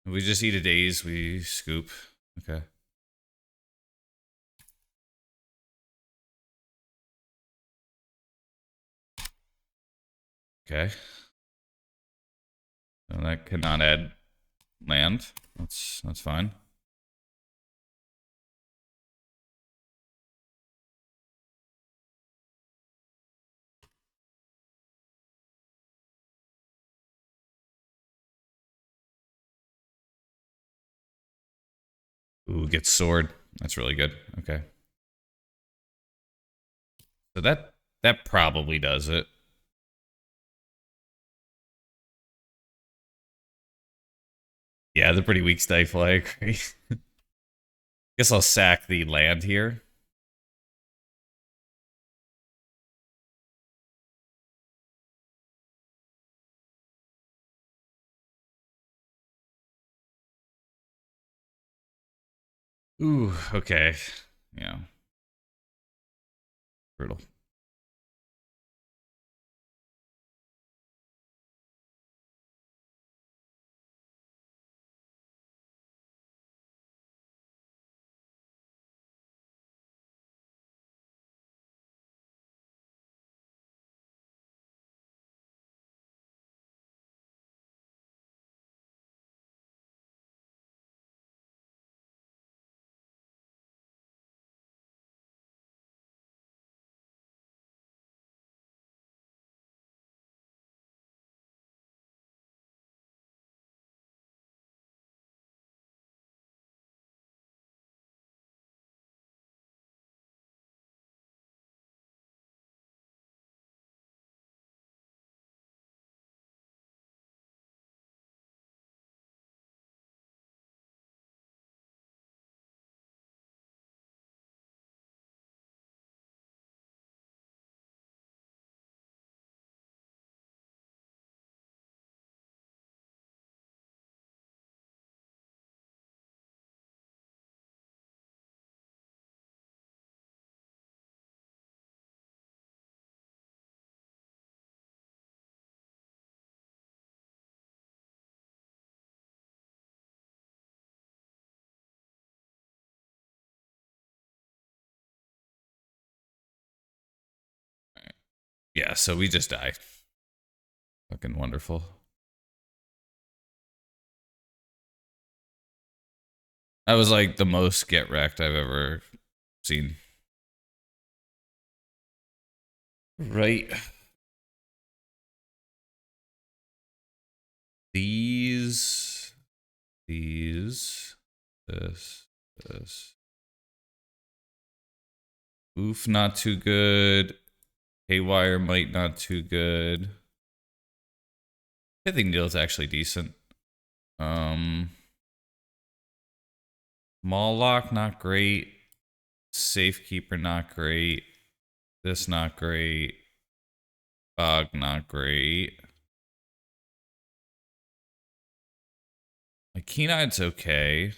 If we just eat a Daze, we scoop. Okay. Okay. And that cannot add land. That's fine. Ooh, gets sword. That's really good. Okay. So that probably does it. Yeah, they're pretty weak stifle, I agree. Guess I'll sack the land here. Ooh, okay. Yeah. Brutal. Yeah, so we just die. Fucking wonderful. That was like the most get wrecked I've ever seen. Right. These, this. Oof, not too good. Haywire might not too good. Pithing Needle's actually decent. Mawlock, not great. Safekeeper, not great. This, not great. Fog, not great. My Keen-Eye's okay.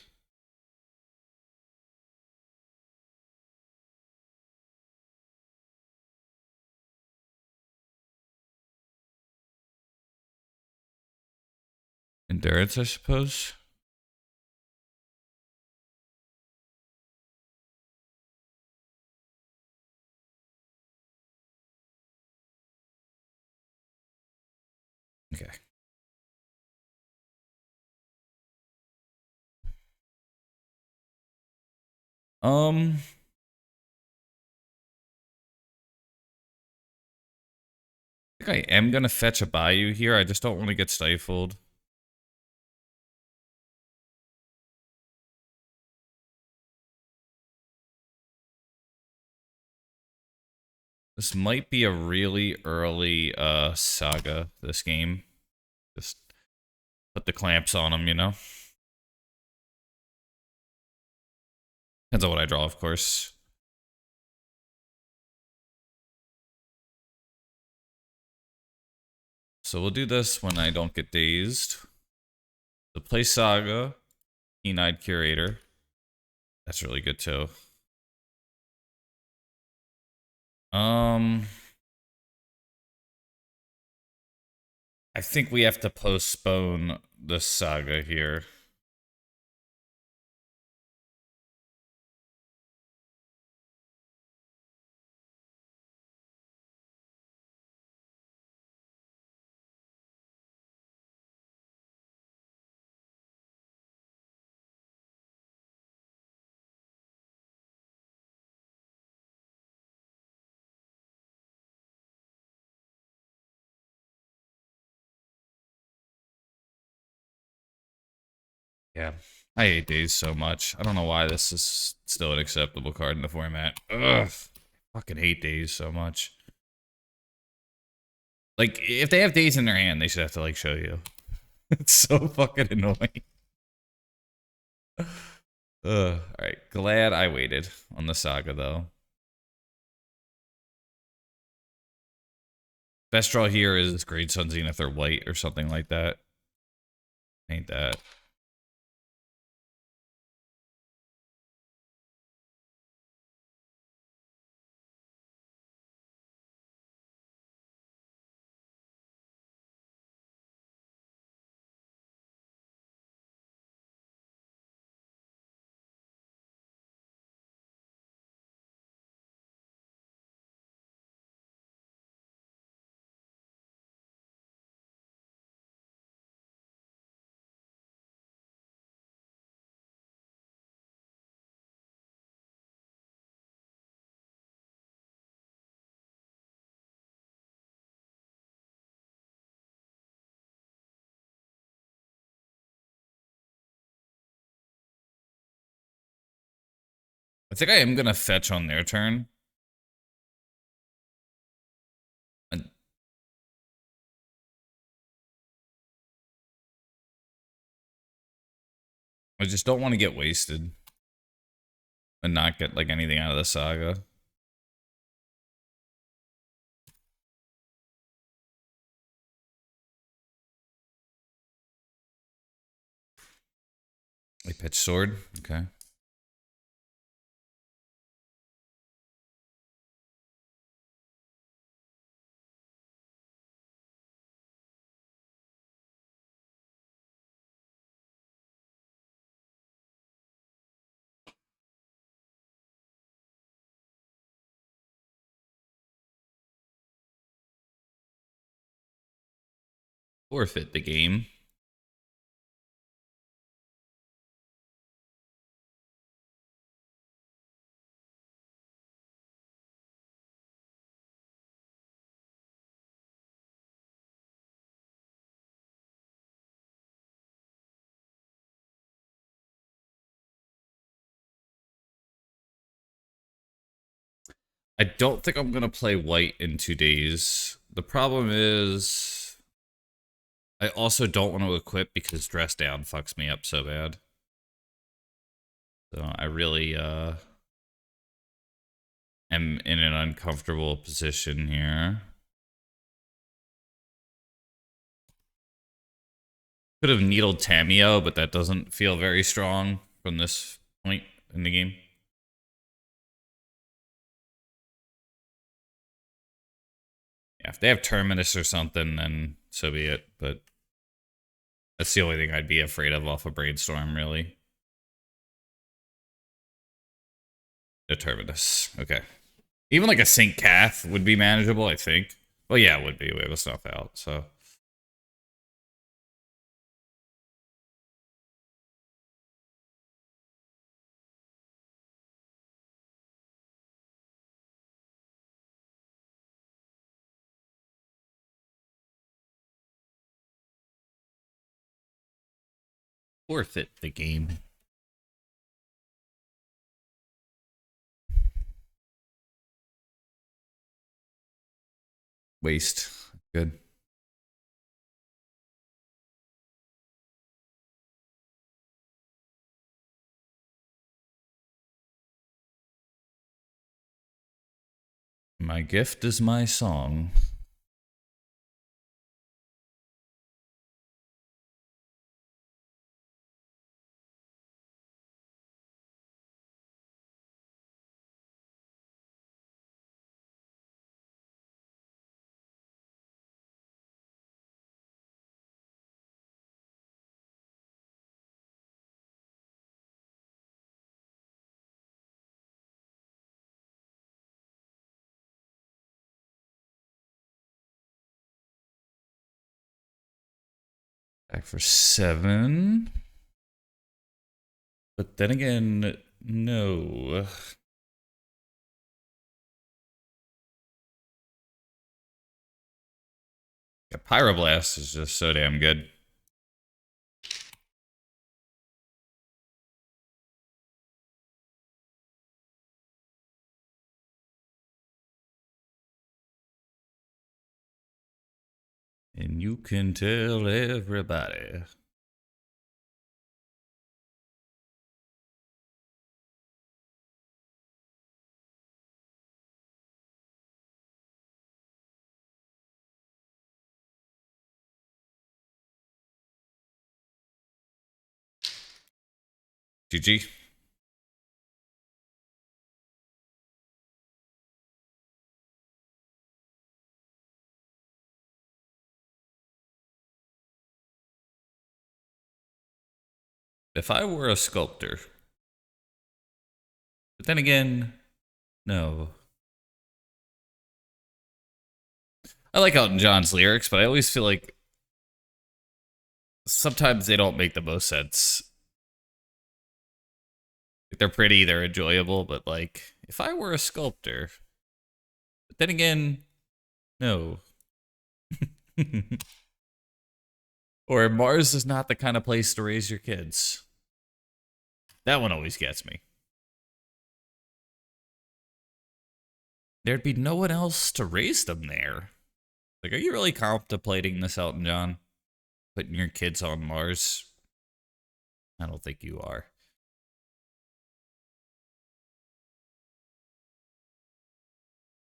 Endurance, I suppose. Okay. I think I am gonna fetch a Bayou here. I just don't want to get stifled. This might be a really early Saga, this game. Just put the clamps on them, you know? Depends on what I draw, of course. So we'll do this when I don't get dazed. The play Saga, Keen-Eyed Curator. That's really good too. I think we have to postpone the Saga here. Yeah, I hate days so much. I don't know why this is still an acceptable card in the format. Ugh, fucking hate days so much. Like, if they have days in their hand, they should have to, like, show you. It's so fucking annoying. Alright, glad I waited on the Saga, though. Best draw here is Great Sun Zenith or Wight or something like that. Ain't that. I think I am gonna fetch on their turn. I just don't want to get wasted and not get like anything out of the Saga. I pitch sword. Okay. Forfeit the game. I don't think I'm gonna play Wight in 2 days. The problem is I also don't want to equip because dress down fucks me up so bad. So I really am in an uncomfortable position here. Could have needled Tamio, but that doesn't feel very strong from this point in the game. Yeah, if they have Terminus or something, then so be it. But that's the only thing I'd be afraid of off of Brainstorm, really. The Terminus. Okay. Even like a Sync Cath would be manageable, I think. Well, yeah, it would be. We have a stuff out, so. Forfeit the game. Waste. Good. My gift is my song. Back for 7. But then again, no. Yeah, Pyroblast is just so damn good. And you can tell everybody. GG. If I were a sculptor. But then again, no. I like Elton John's lyrics, but I always feel like sometimes they don't make the most sense. They're pretty, they're enjoyable, but like, if I were a sculptor. But then again, no. Or Mars is not the kind of place to raise your kids. That one always gets me. There'd be no one else to raise them there. Like, are you really contemplating this, Elton John? Putting your kids on Mars? I don't think you are.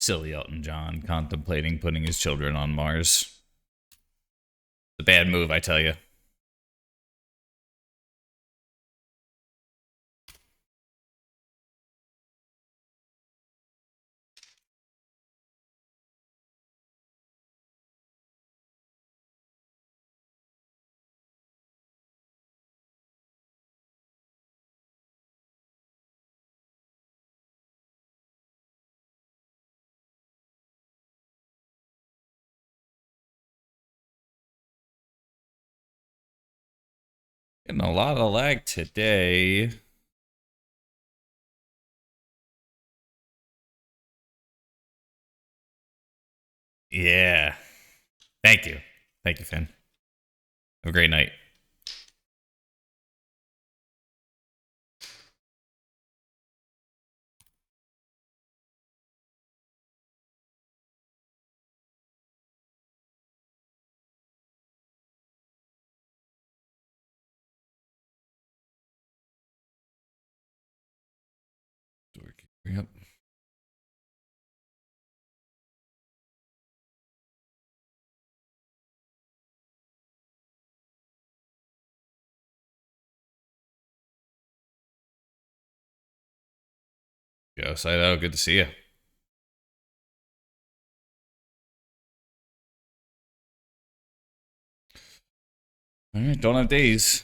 Silly Elton John contemplating putting his children on Mars. It's a bad move, I tell you. Getting a lot of lag today. Yeah. Thank you. Thank you, Finn. Have a great night. Yep. Yo, Saito, good to see you. All right, don't have days.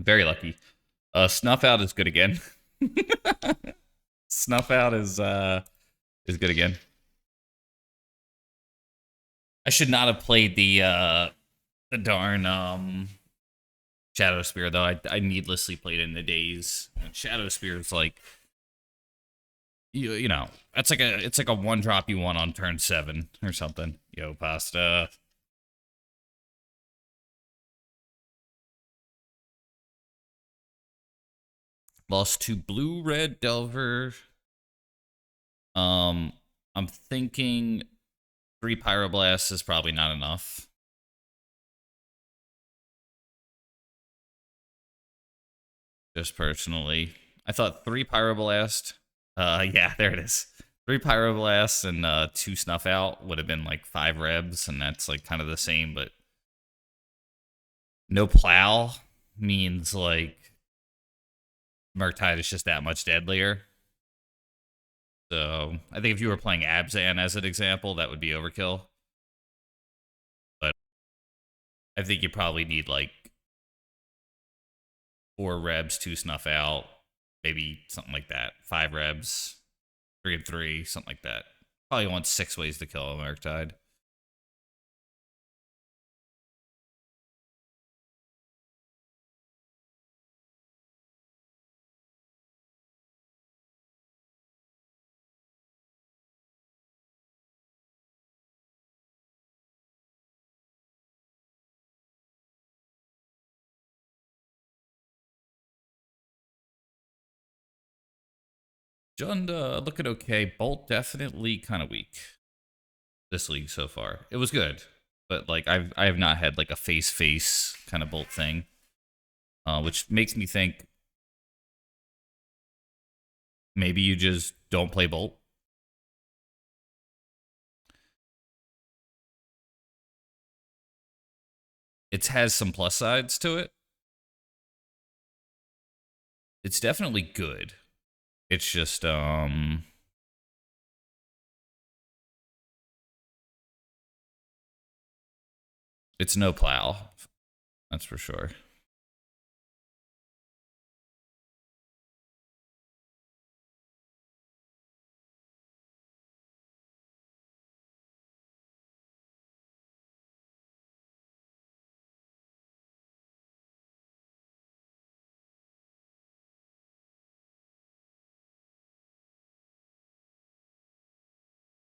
Very lucky. Snuff Out is good again. Snuff Out is good again. I should not have played the darn Shadow Spear though. I needlessly played in the days. And Shadow Spear is like you know, it's like a one drop you want on turn 7 or something. Yo, pasta. Lost to Blue Red Delver. I'm thinking 3 Pyroblasts is probably not enough. Just personally. I thought 3 Pyroblast. Yeah, there it is. 3 Pyroblasts and 2 Snuff Out would have been like 5 Rebs, and that's like kind of the same, but no Plow means like Murktide is just that much deadlier. So I think if you were playing Abzan as an example, that would be overkill. But I think you probably need like 4 Rebs, 2 Snuff Out, maybe something like that. 5 Rebs, 3 and 3, something like that. Probably want 6 ways to kill a Murktide. Jund looking okay. Bolt definitely kind of weak this league so far. It was good, but like I have not had like a face kind of Bolt thing, which makes me think maybe you just don't play Bolt. It has some plus sides to it. It's definitely good. It's just it's no Plow. That's for sure.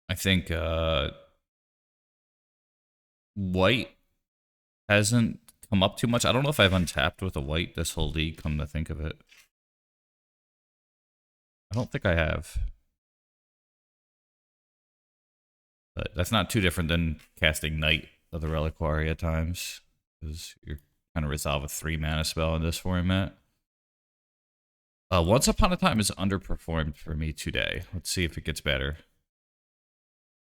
I think Wight hasn't come up too much. I don't know if I've untapped with a Wight this whole league, come to think of it. I don't think I have. But that's not too different than casting Knight of the Reliquary at times, because you're kind of resolve a 3 mana spell in this format. Once Upon a Time is underperformed for me today. Let's see if it gets better.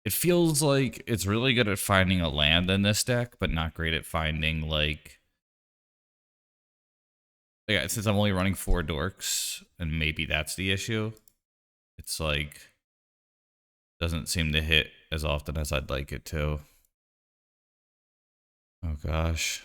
It feels like it's really good at finding a land in this deck, but not great at finding like... Yeah, since I'm only running 4 Dorks, and maybe that's the issue, it's like doesn't seem to hit as often as I'd like it to. Oh gosh.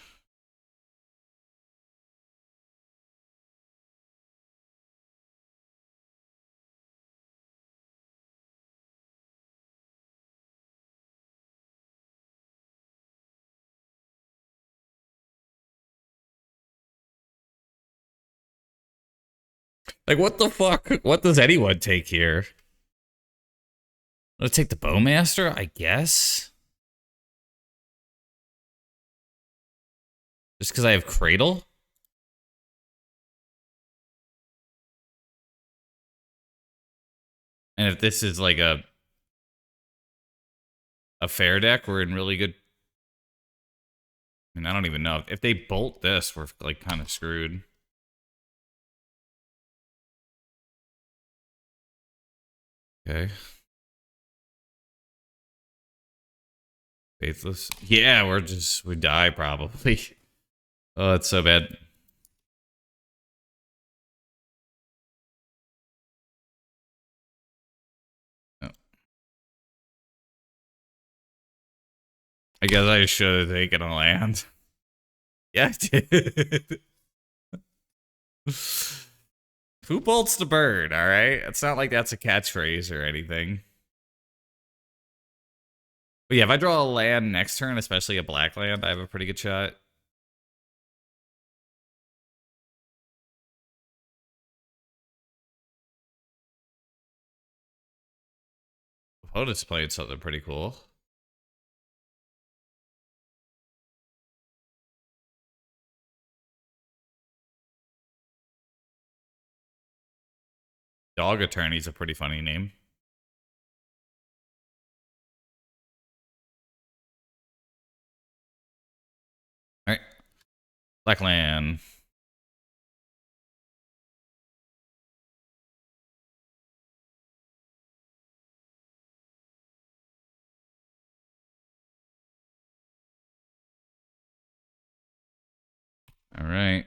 Like, what the fuck? What does anyone take here? Let's take the Bowmaster, I guess. Just because I have Cradle? And if this is like a fair deck, we're in really good... I mean, I don't even know. If they bolt this, we're like kind of screwed. Okay. Faithless. Yeah, we die probably. Oh, it's so bad. Oh. I guess I should have taken a land. Yeah, I did. Who bolts the bird, alright? It's not like that's a catchphrase or anything. But yeah, if I draw a land next turn, especially a black land, I have a pretty good shot. Opponent's playing something pretty cool. Dog Attorney's a pretty funny name. All right. Blackland. All right.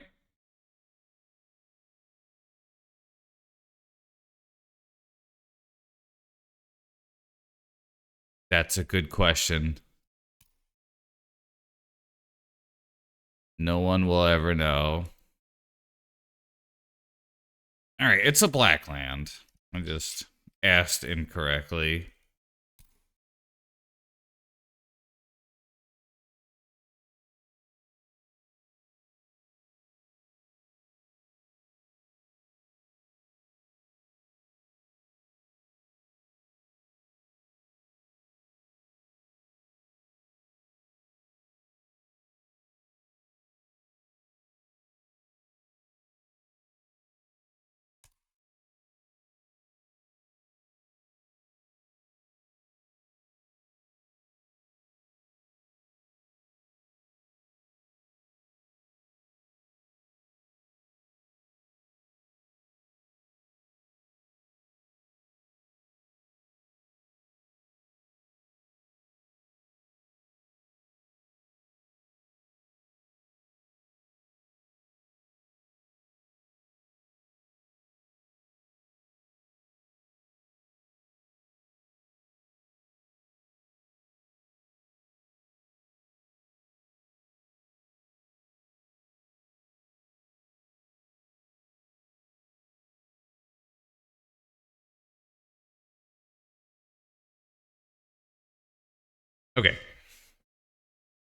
That's a good question. No one will ever know. All right, it's a Blackland. I just asked incorrectly. Okay.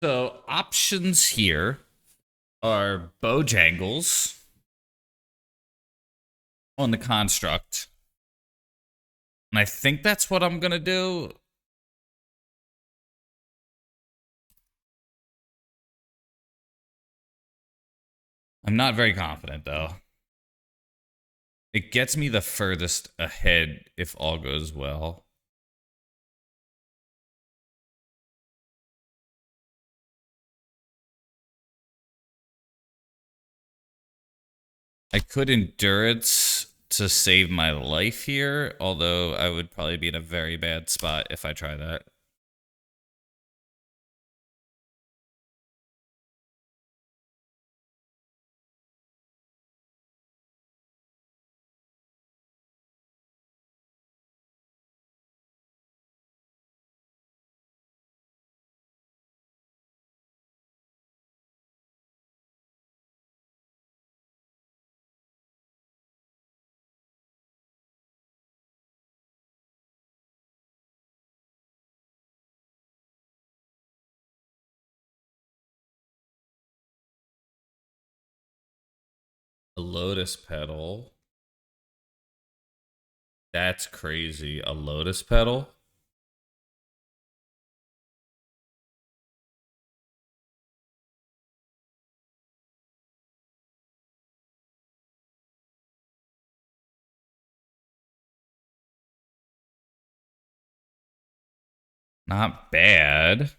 So options here are Bojangles on the construct. And I think that's what I'm going to do. I'm not very confident, though. It gets me the furthest ahead if all goes well. I could endurance to save my life here, although I would probably be in a very bad spot if I try that. A lotus petal. That's crazy. A lotus petal? Not bad.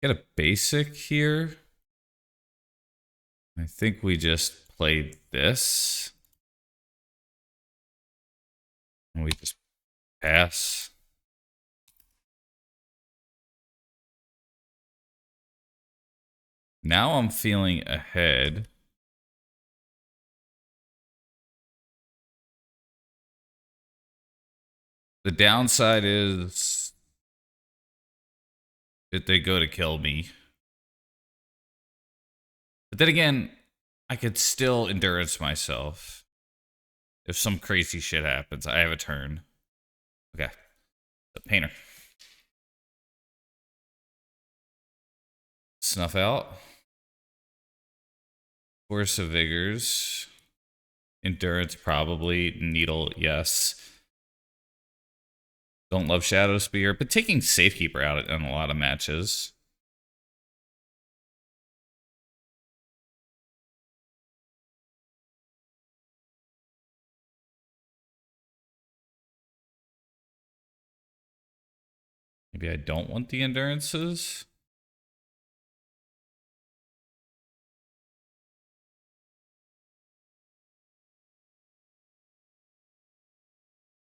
Get a basic here. I think we just played this. And we just pass. Now I'm feeling ahead. The downside is if they go to kill me. But then again, I could still endurance myself. If some crazy shit happens, I have a turn. Okay. The painter. Snuff out. Force of Vigors. Endurance, probably. Needle, yes. Don't love Shadow Spear, but taking Safekeeper out in a lot of matches. Maybe I don't want the endurances.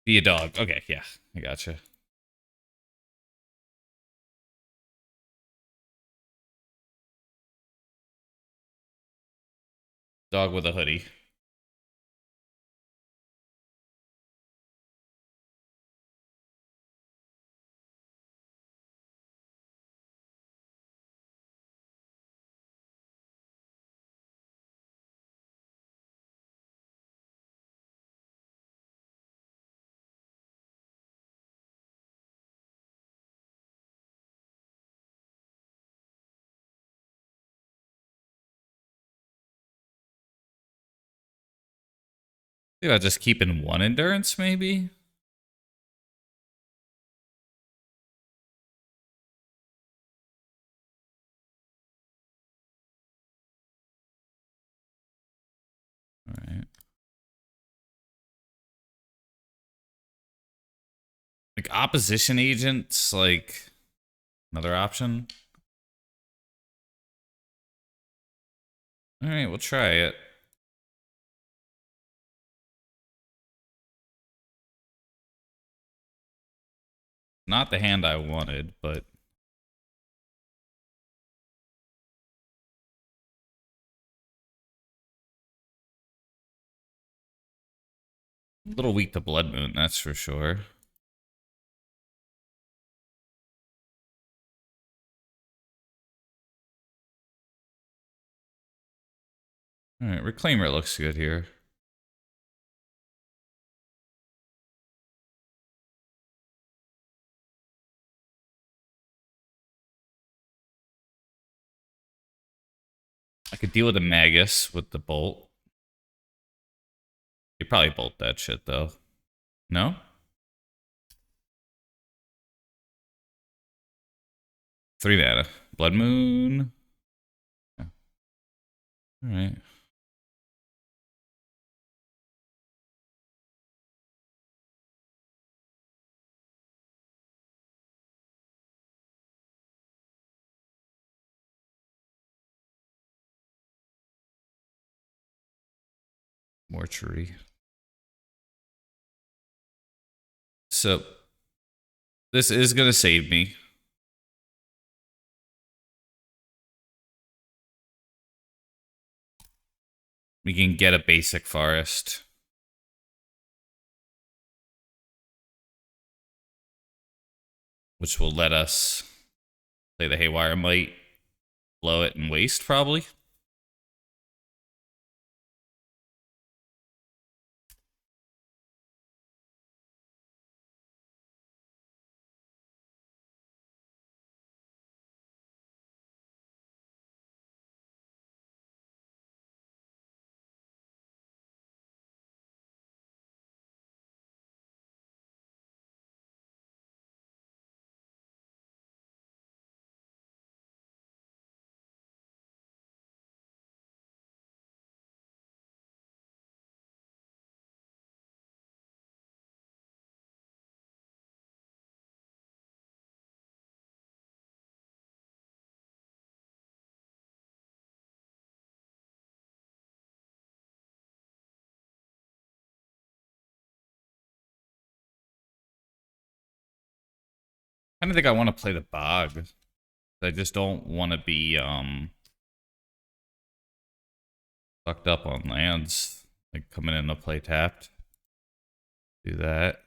Be a dog. Okay, yeah, I gotcha. Dog with a hoodie. Think about just keeping one endurance, maybe? Alright. Like, opposition agents, like, another option? Alright, we'll try it. Not the hand I wanted, but... a little weak to Blood Moon, that's for sure. Alright, Reclaimer looks good here. I could deal with a Magus with the bolt. You probably bolt that shit, though. No? Three mana. Blood Moon. Yeah. Alright. Mortuary. So, this is going to save me. We can get a basic forest. Which will let us play the Haywire Might, blow it, and waste, probably. I don't think I want to play the Bog. I just don't want to be fucked up on lands. Like coming in to play tapped. Do that.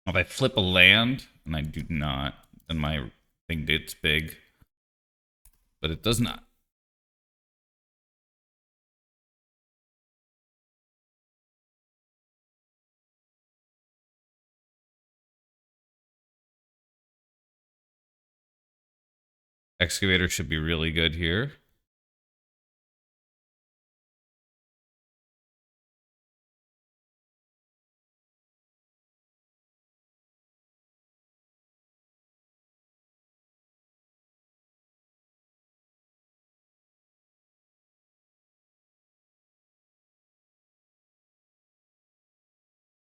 If I flip a land, and I do not, then my thing gets big. But it does not. Excavator should be really good here.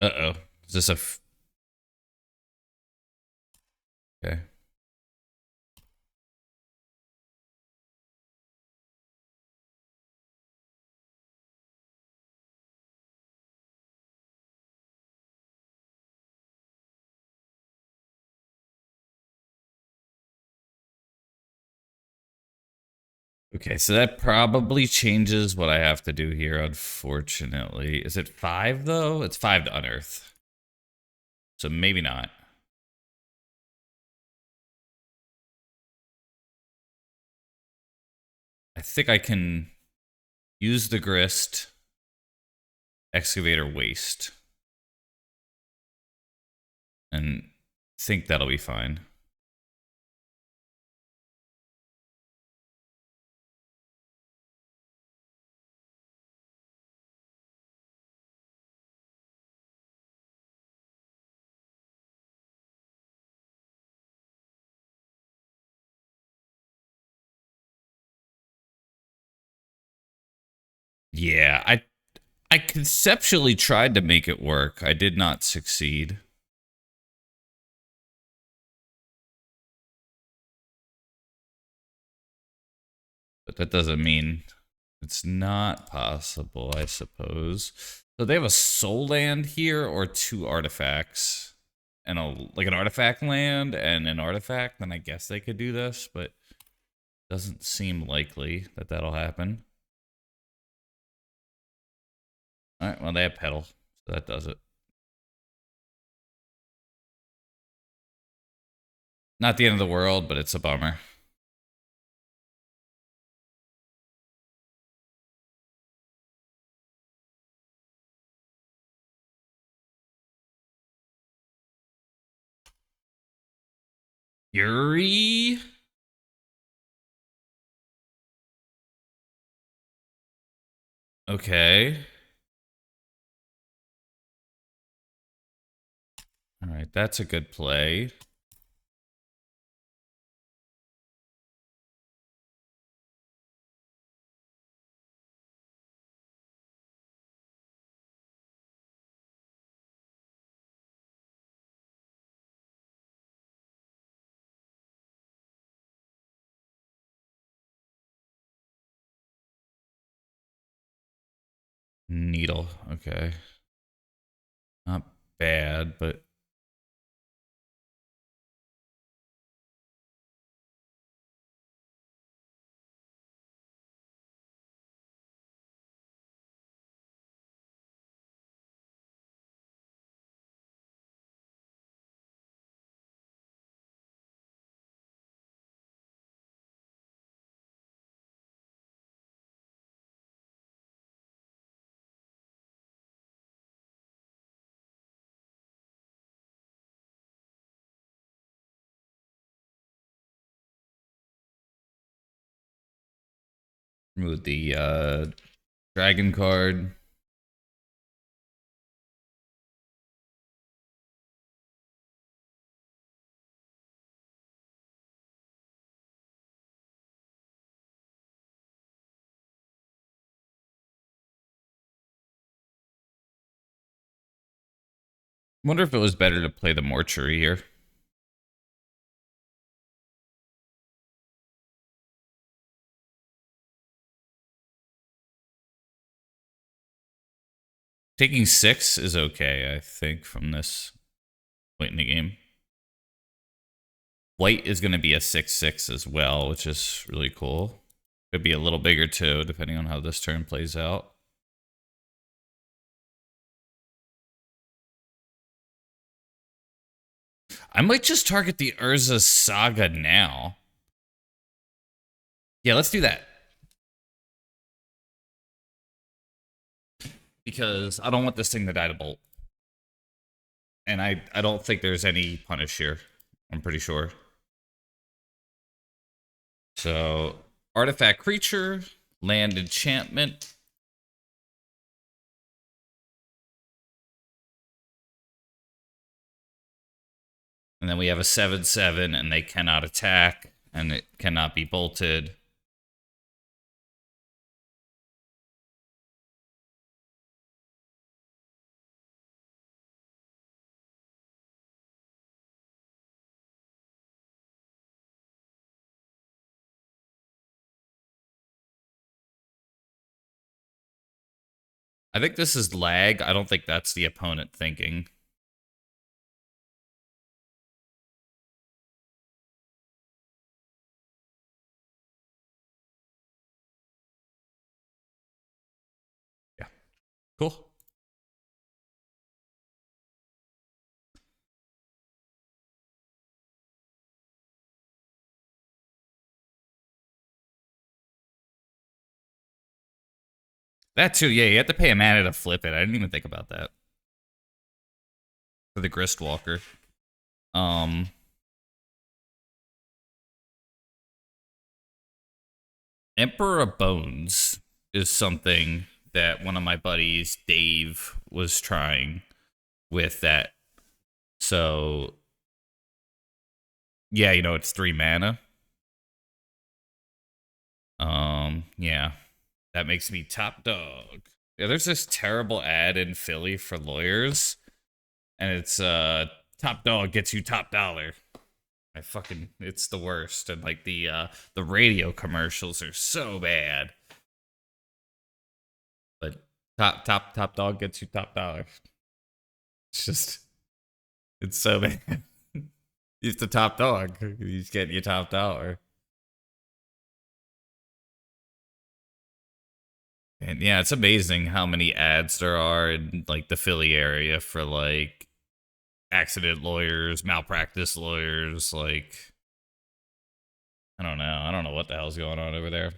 Uh-oh. Is this a... Okay. Okay, so that probably changes what I have to do here, unfortunately. Is it 5, though? It's 5 to unearth. So maybe not. I think I can use the grist, excavator waste, and think that'll be fine. Yeah, I conceptually tried to make it work. I did not succeed. But that doesn't mean it's not possible, I suppose. So they have a soul land here or 2 artifacts. And like an artifact land and an artifact, then I guess they could do this, but doesn't seem likely that that'll happen. All right, well, they have pedal, so that does it. Not the end of the world, but it's a bummer. Yuri? Okay. All right, that's a good play. Needle. Okay. Not bad, but with the dragon card. Wonder if it was better to play the mortuary here. Taking 6 is okay, I think, from this point in the game. Wight is going to be a 6/6 as well, which is really cool. Could be a little bigger too, depending on how this turn plays out. I might just target the Urza Saga now. Yeah, let's do that. Because I don't want this thing to die to Bolt. And I don't think there's any punish here. I'm pretty sure. So, artifact creature, land enchantment. And then we have a 7/7, and they cannot attack, and it cannot be bolted. I think this is lag. I don't think that's the opponent thinking. Yeah. Cool. That too, yeah, you have to pay a mana to flip it. I didn't even think about that. For the Gristwalker. Emperor of Bones is something that one of my buddies, Dave, was trying with that. So, yeah, it's 3 mana. Yeah. That makes me top dog. Yeah, there's this terrible ad in Philly for lawyers, and it's top dog gets you top dollar. It's the worst. And like the radio commercials are so bad. But top dog gets you top dollar. It's so bad. He's the top dog. He's getting you top dollar. And yeah, it's amazing how many ads there are in like the Philly area for like accident lawyers, malpractice lawyers, like I don't know. I don't know what the hell's going on over there.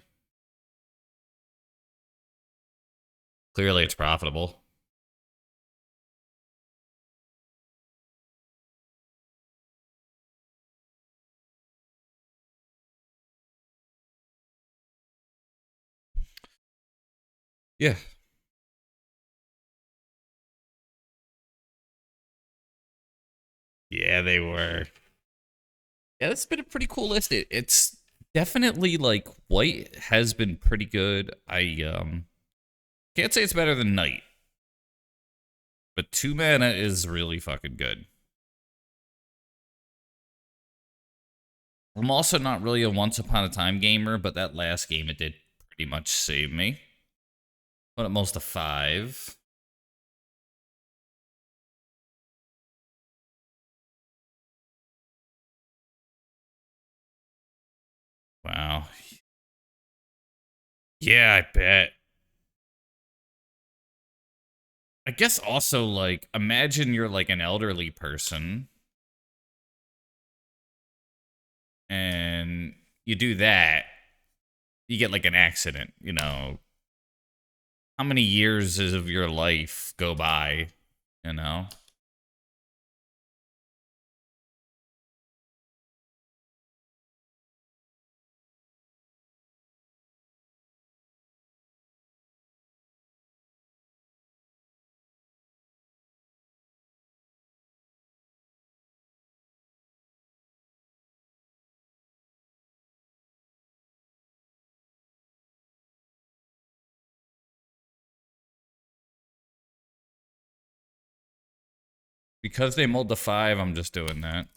Clearly it's profitable. Yeah. Yeah, they were. Yeah, that's been a pretty cool list. It's definitely like Wight has been pretty good. I can't say it's better than Knight, but 2 mana is really fucking good. I'm also not really a Once Upon a Time gamer, but that last game it did pretty much save me. But at most a 5. Wow. Yeah, I bet. I guess also like imagine you're like an elderly person and you do that, you get like an accident, How many years of your life go by, you know? Because they mulled the 5, I'm just doing that.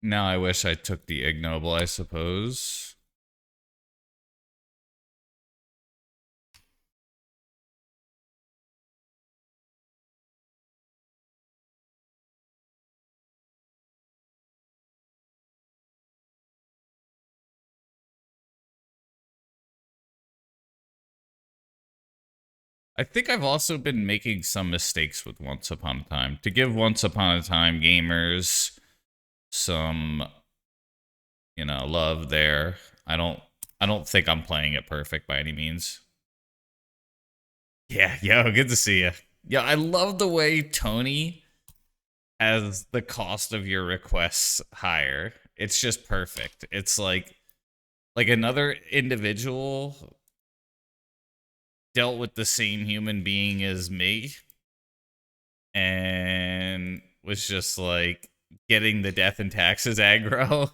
Now I wish I took the ignoble, I suppose. I think I've also been making some mistakes with Once Upon a Time. To give Once Upon a Time gamers some, love there. I don't think I'm playing it perfect by any means. Yeah, yo, good to see you. Yeah, I love the way Tony has the cost of your requests higher. It's just perfect. It's like another individual dealt with the same human being as me and was just like getting the death and taxes aggro.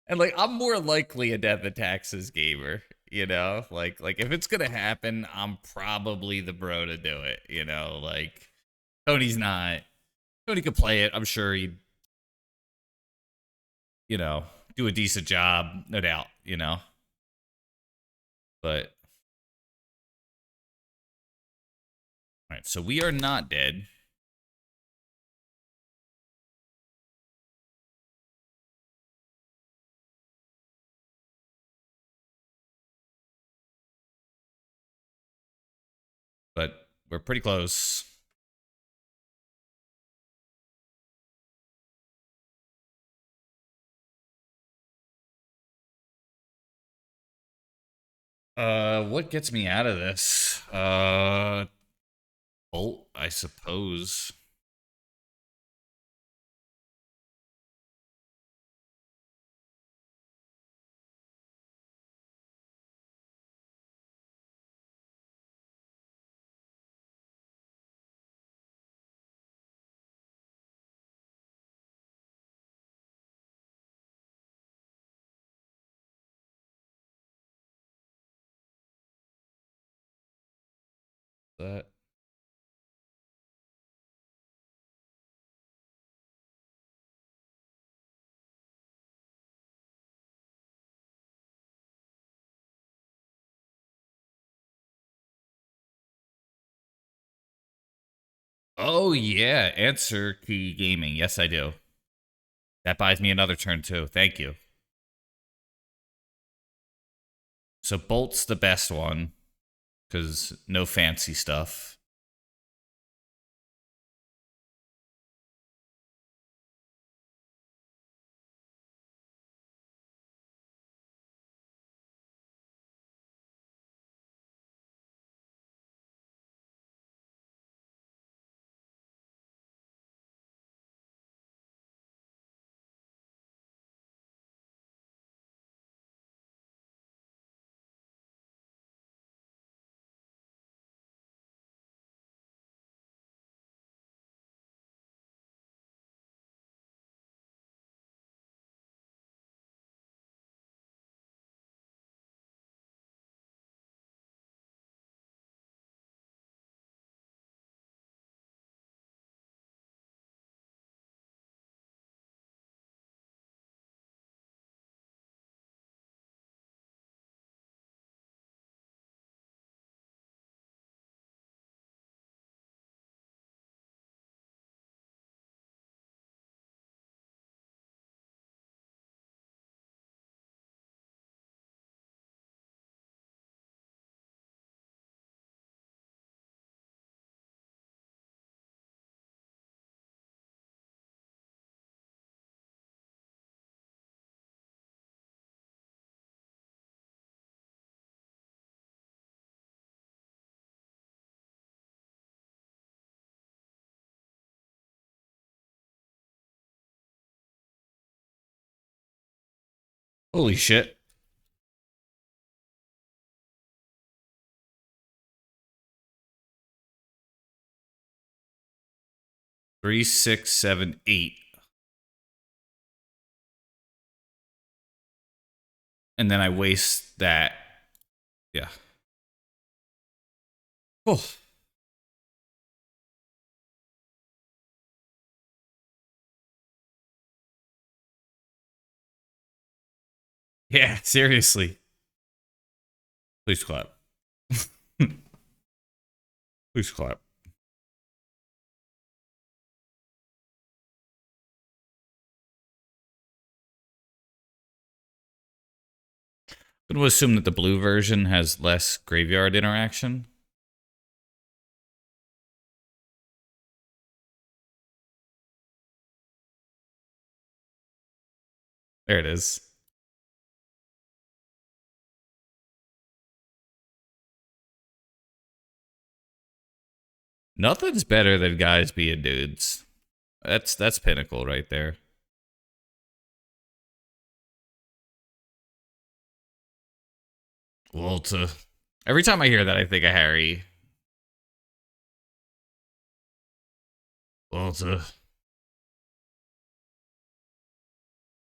And like I'm more likely a death and taxes gamer, Like if it's gonna happen, I'm probably the bro to do it. Like Tony's not. Tony could play it. I'm sure he'd, you know, do a decent job, no doubt. But all right, so we are not dead. But we're pretty close. What gets me out of this? Bolt, I suppose. That. Oh yeah, answer key gaming. Yes, I do. That buys me another turn too. Thank you. So Bolt's the best one because no fancy stuff. Holy shit. 3, 6, 7, 8. And then I waste that. Yeah. Oh. Yeah, seriously. Please clap. Please clap. I'm going to assume that the blue version has less graveyard interaction. There it is. Nothing's better than guys being dudes. That's pinnacle right there. Walter. Every time I hear that, I think of Harry. Walter.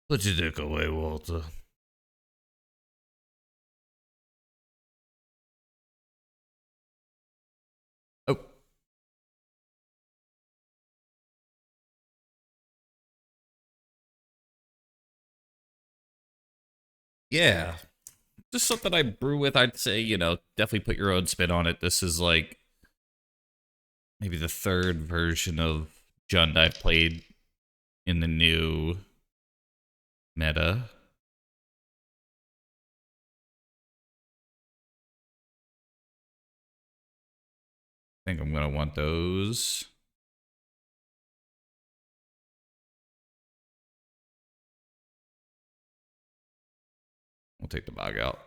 Put your dick away, Walter. Oh. Yeah. Just something I brew with. I'd say, definitely put your own spin on it. This is like maybe the third version of Jund I've played in the new meta. I think I'm going to want those. We'll take the bog out.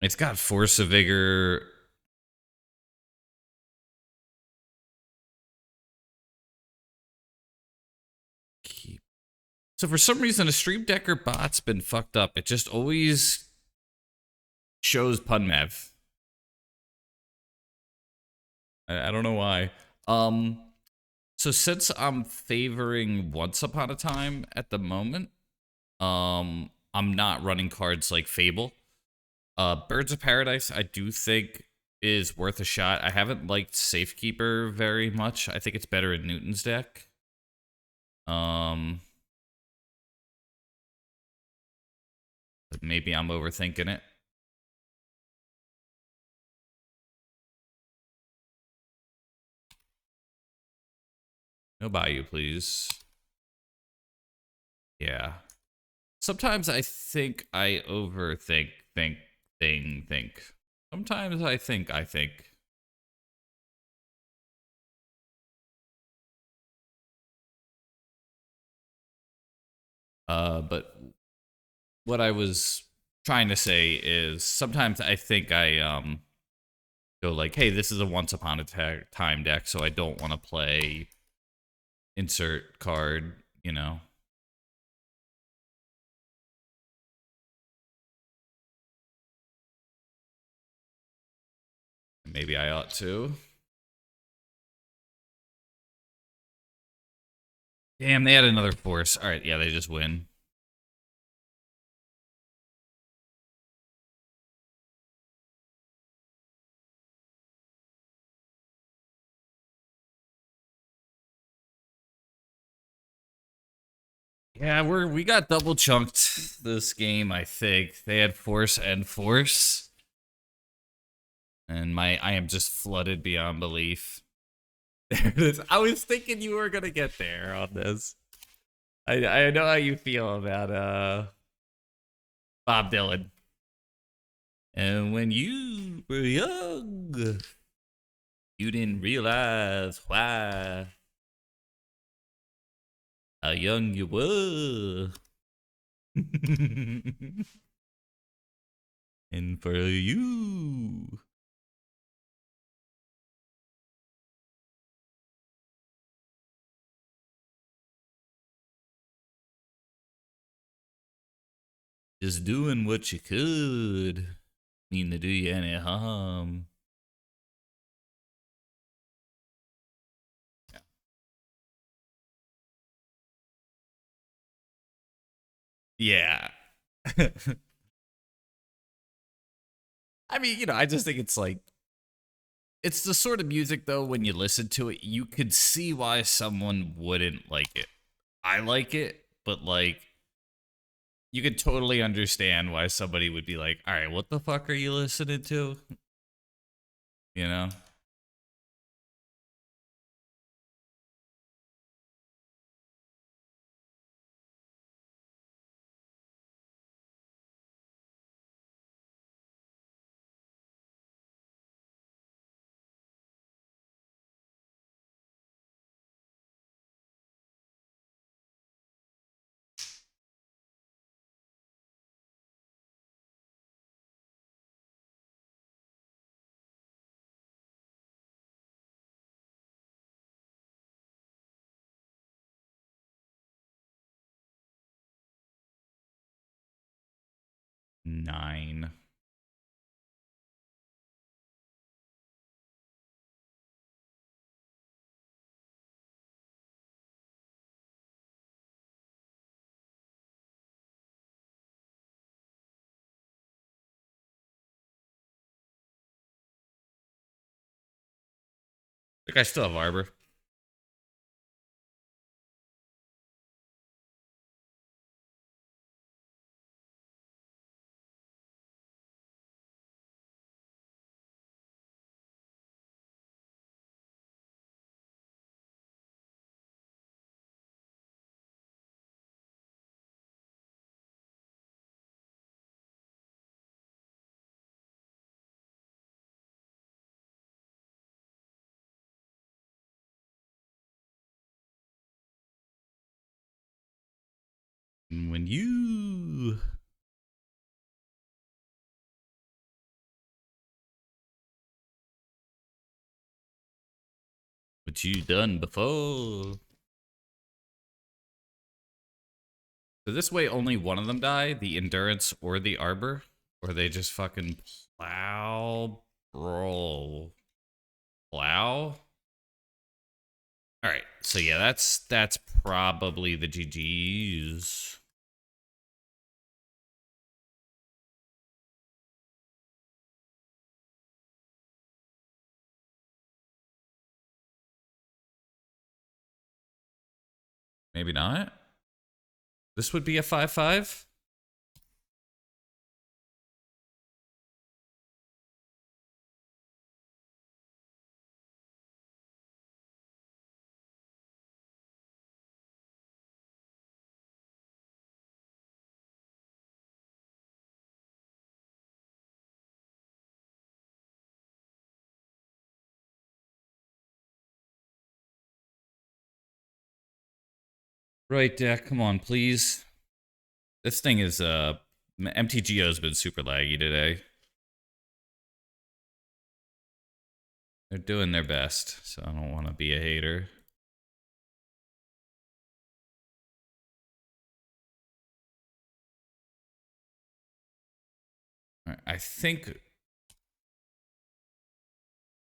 It's got Force of Vigor. So for some reason, a Stream Decker bot's been fucked up. It just always shows Punmev. I don't know why. So since I'm favoring Once Upon a Time at the moment, I'm not running cards like Fable. Birds of Paradise, I do think is worth a shot. I haven't liked Safekeeper very much. I think it's better in Newton's deck. But maybe I'm overthinking it. No Bayou, please. Yeah. Sometimes I think I overthink, think. Sometimes I think. But what I was trying to say is sometimes I think I go like, hey, this is a Once Upon a Time deck, so I don't want to play insert card, Maybe I ought to. Damn, they had another force. All right, yeah, they just win. Yeah, we got double chunked this game, I think. They had force and force. And I am just flooded beyond belief. There it is. I was thinking you were gonna get there on this. I know how you feel about Bob Dylan. And when you were young, you didn't realize how young you were. And for you. Just doing what you could. Mean to do you any harm. Yeah. I mean, I just think it's like, it's the sort of music, though, when you listen to it, you could see why someone wouldn't like it. I like it, but, like, you could totally understand why somebody would be like, all right, what the fuck are you listening to? 9. I think I still have Arbor. When you... What you done before? So this way only one of them die, the Endurance or the Arbor? Or they just fucking plow, bro. Plow? Alright, so yeah, that's probably the GG's. Maybe not. This would be a 5-5. Right, deck, come on, please. This thing is, MTGO's been super laggy today. They're doing their best, so I don't want to be a hater. All right, I think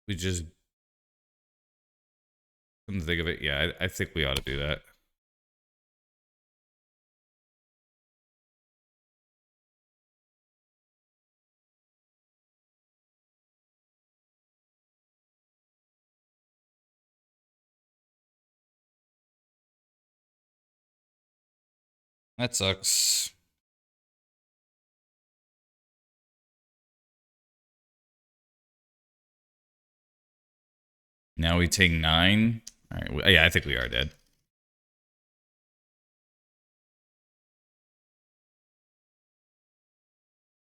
we just... Come to think of it, yeah, I think we ought to do that. That sucks. Now we take 9. All right, yeah, I think we are dead.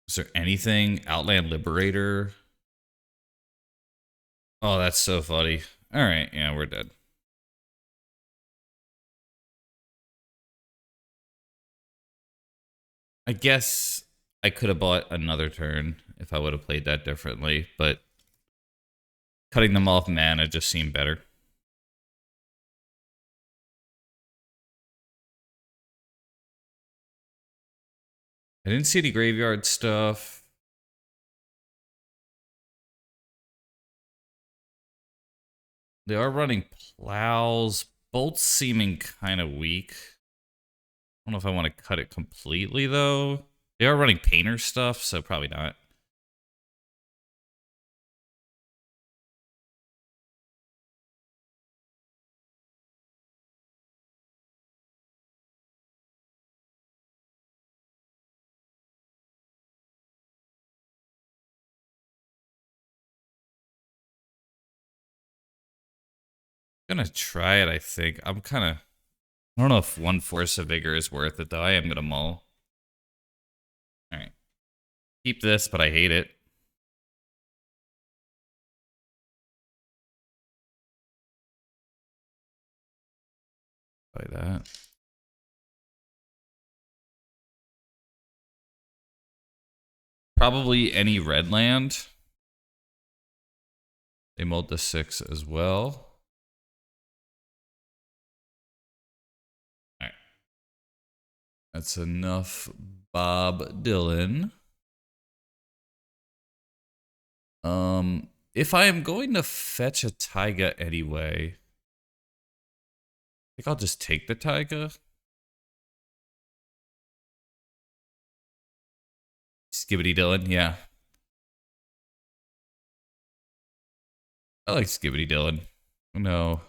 Is there anything? Outland Liberator? Oh, that's so funny. All right, yeah, we're dead. I guess I could have bought another turn if I would have played that differently, but cutting them off mana just seemed better. I didn't see any graveyard stuff. They are running plows. Bolts seeming kind of weak. I don't know if I want to cut it completely, though. They are running painter stuff, so probably not. I'm gonna try it, I think. I don't know if 1 Force of Vigor is worth it, though. I am gonna mull. Alright. Keep this, but I hate it. Like that. Probably any red land. They mulled the 6 as well. Alright. That's enough, Bob Dylan. If I am going to fetch a Taiga anyway, I think I'll just take the Taiga. Skibbity Dylan, yeah. I like Skibbity Dylan. No.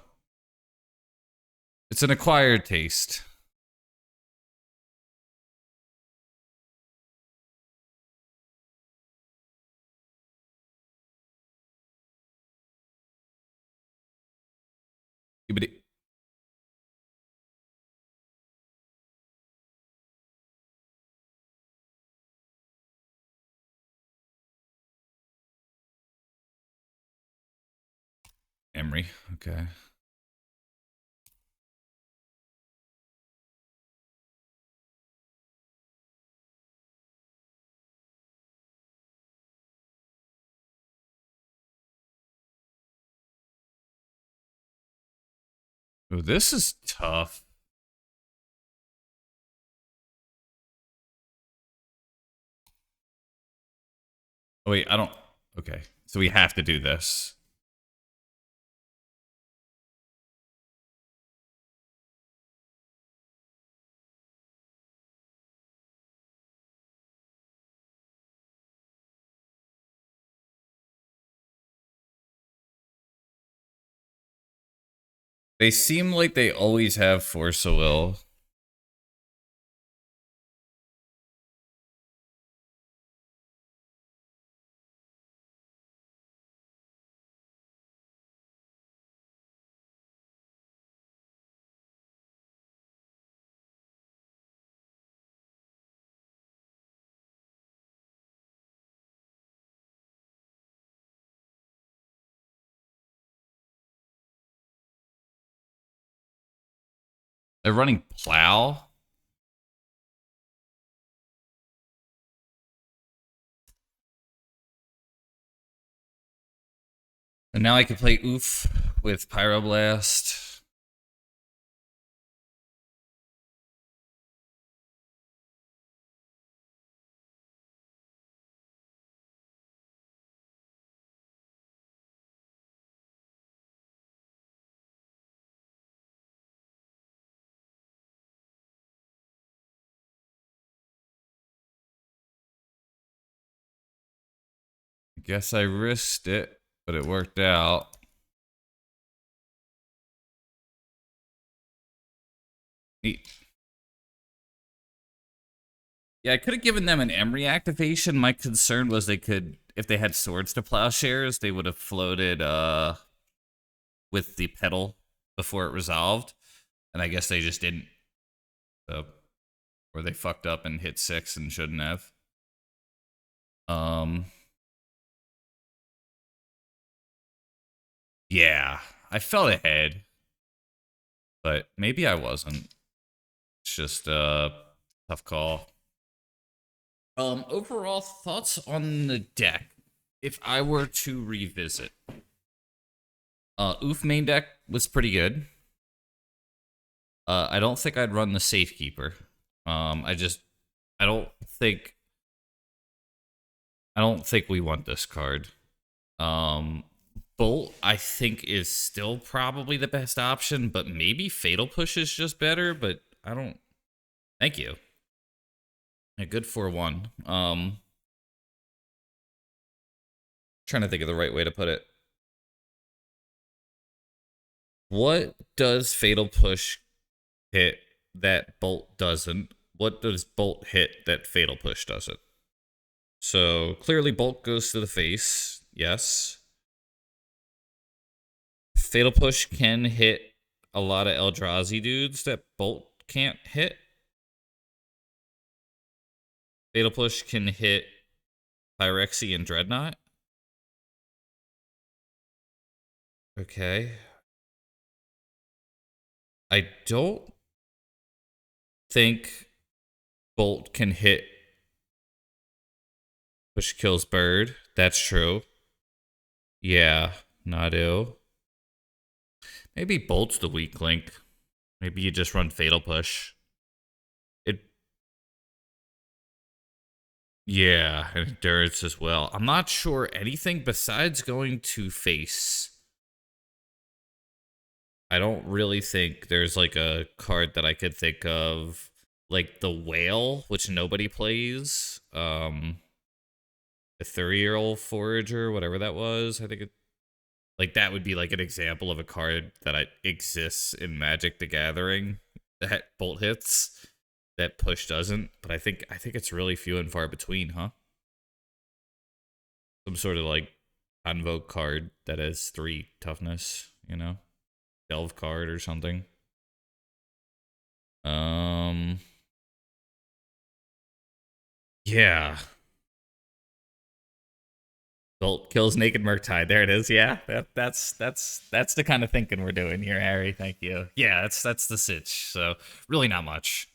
It's an acquired taste. Skibbity. Emery, okay. Oh, this is tough. Oh, wait, I don't... Okay, so we have to do this. They seem like they always have Force of Will. They're running Plow. And now I can play Oof with Pyroblast. I guess I risked it, but it worked out. Neat. Yeah, I could have given them an Emery activation. My concern was they could, if they had Swords to Plowshares, they would have floated with the pedal before it resolved. And I guess they just didn't. So, or they fucked up and hit 6 and shouldn't have. Yeah, I felt ahead, but maybe I wasn't. It's just a tough call. Overall thoughts on the deck. If I were to revisit, Oof main deck was pretty good. I don't think I'd run the Safekeeper. I don't think we want this card. Bolt, I think, is still probably the best option, but maybe Fatal Push is just better, but I don't... Thank you. A good 4-1. Trying to think of the right way to put it. What does Fatal Push hit that Bolt doesn't? What does Bolt hit that Fatal Push doesn't? So, clearly Bolt goes to the face. Yes. Fatal Push can hit a lot of Eldrazi dudes that Bolt can't hit. Fatal Push can hit Pyrexy and Dreadnought. Okay. I don't think Bolt can hit Push Kills Bird. That's true. Yeah, Nadu. Maybe Bolt's the weak link. Maybe you just run Fatal Push. Yeah, and endurance as well. I'm not sure anything besides going to face. I don't really think there's like a card that I could think of, like the whale, which nobody plays. Ethereal Forager, whatever that was. I think it, like that would be like an example of a card that exists in Magic the Gathering that bolt hits, that push doesn't. But I think it's really few and far between, huh? Some sort of like convoke card that has 3 toughness, delve card or something. Um, yeah. Bolt kills Naked Murktide. There it is. Yeah, that's the kind of thinking we're doing here, Harry. Thank you. Yeah, that's the sitch. So really not much.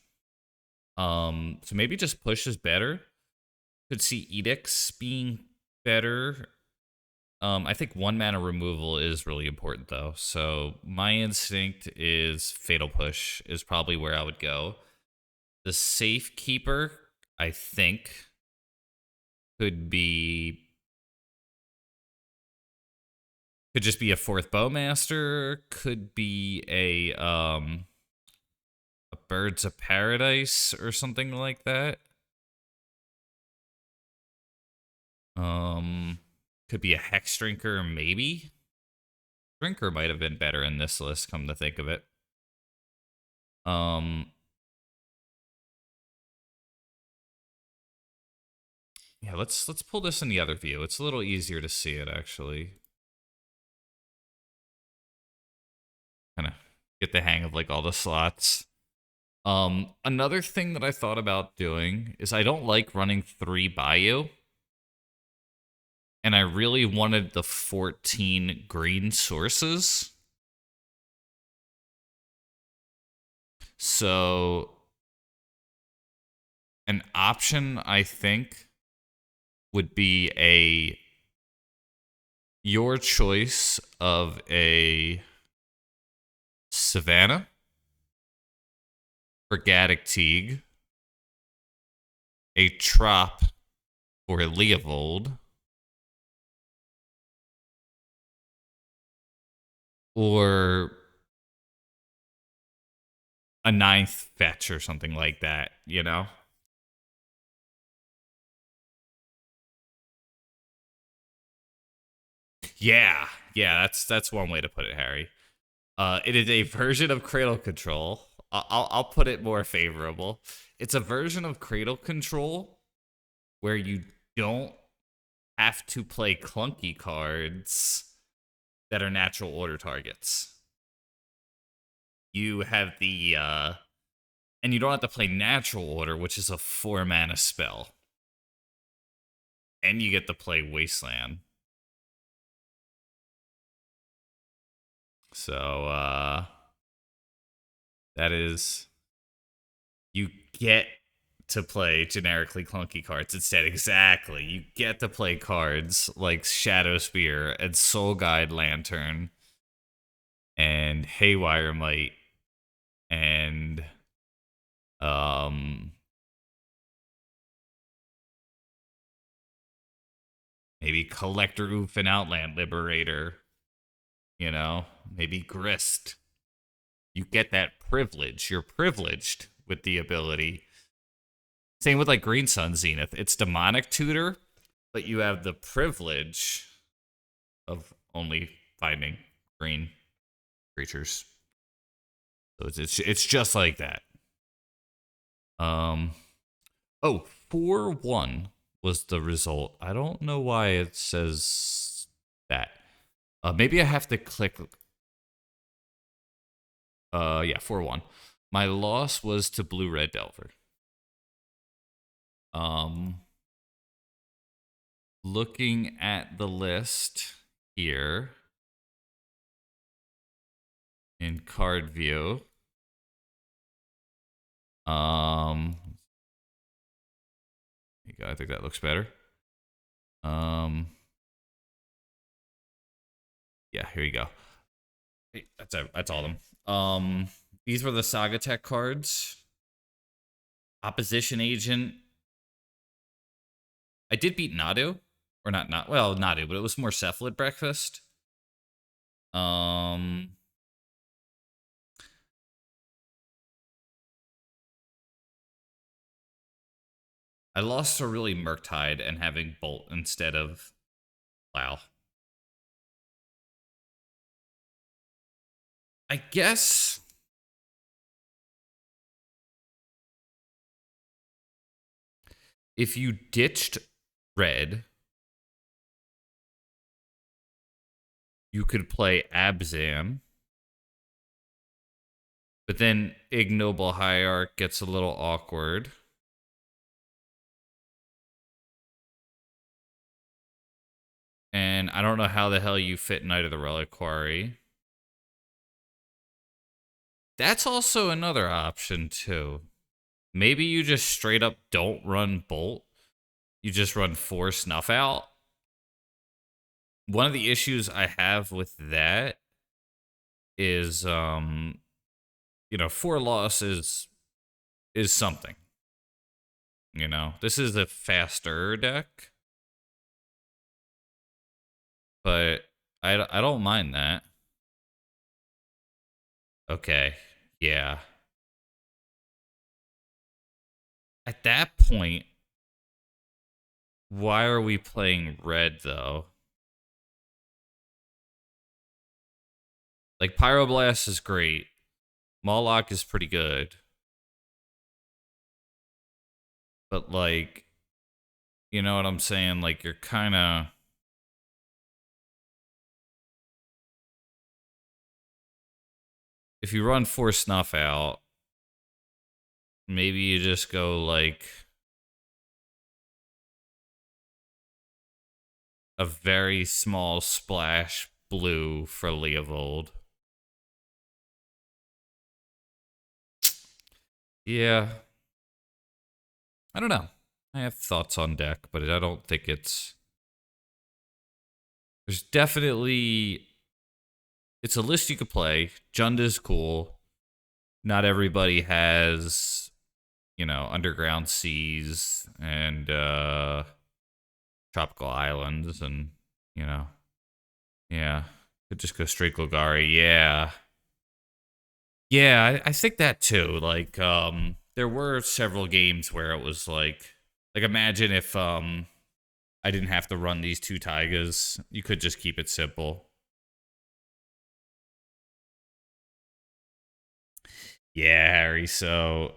So maybe just push is better. Could see edicts being better. I think 1 mana removal is really important though. So my instinct is Fatal Push is probably where I would go. The Safekeeper, I think, could just be a 4th Bowmaster. Could be a Birds of Paradise or something like that. Could be a Hex Drinker, maybe. Drinker might have been better in this list, come to think of it. Yeah, let's pull this in the other view. It's a little easier to see it actually. Kind of get the hang of like all the slots. Another thing that I thought about doing is I don't like running 3 Bayou. And I really wanted the 14 green sources. So an option I think would be your choice of a Savannah for Gaddock Teague, a Trop for Leovold, or a 9th fetch or something like that, Yeah, that's one way to put it, Harry. It is a version of Cradle Control. I'll put it more favorable. It's a version of Cradle Control where you don't have to play clunky cards that are natural order targets. You have and you don't have to play natural order, which is a 4 mana spell. And you get to play Wasteland. So, that is, you get to play generically clunky cards instead. Exactly. You get to play cards like Shadow Spear and Soul Guide Lantern and Haywire Might and maybe Collector Oof and Outland Liberator, maybe Grist. You get that privilege. You're privileged with the ability. Same with like Green Sun Zenith. It's Demonic Tutor, but you have the privilege of only finding green creatures. So it's just like that. Oh, 4-1 was the result. I don't know why it says that. Maybe I have to click. Yeah, 4-1. My loss was to Blue Red Delver. Looking at the list here in card view. I think that looks better. Yeah, here you go. That's all of them. These were the Saga Tech cards. Opposition Agent I did beat Nadu. Or not, well, Nadu, but it was more Cephalid Breakfast. I lost to really Murktide and having Bolt instead of Plow. I guess if you ditched red, you could play Abzan. But then Ignoble Hierarch gets a little awkward. And I don't know how the hell you fit Knight of the Reliquary. That's also another option, too. Maybe you just straight up don't run Bolt. You just run 4 Snuff Out. One of the issues I have with that is, 4 losses is something. This is a faster deck. But I don't mind that. Okay, yeah. At that point, why are we playing red, though? Like, Pyroblast is great. Moloch is pretty good. But, like, you know what I'm saying? Like, you're kind of... If you run 4 Snuff Out, maybe you just go, like... a very small splash blue for Leovold. Yeah. I don't know. I have thoughts on deck, but I don't think it's... There's definitely... It's a list you could play. Junda's cool. Not everybody has, Underground Seas and Tropical Islands and, Yeah. Could just go straight Golgari. Yeah. Yeah, I think that too. Like, there were several games where it was like imagine if I didn't have to run these 2 Taigas. You could just keep it simple. Yeah, Harry. So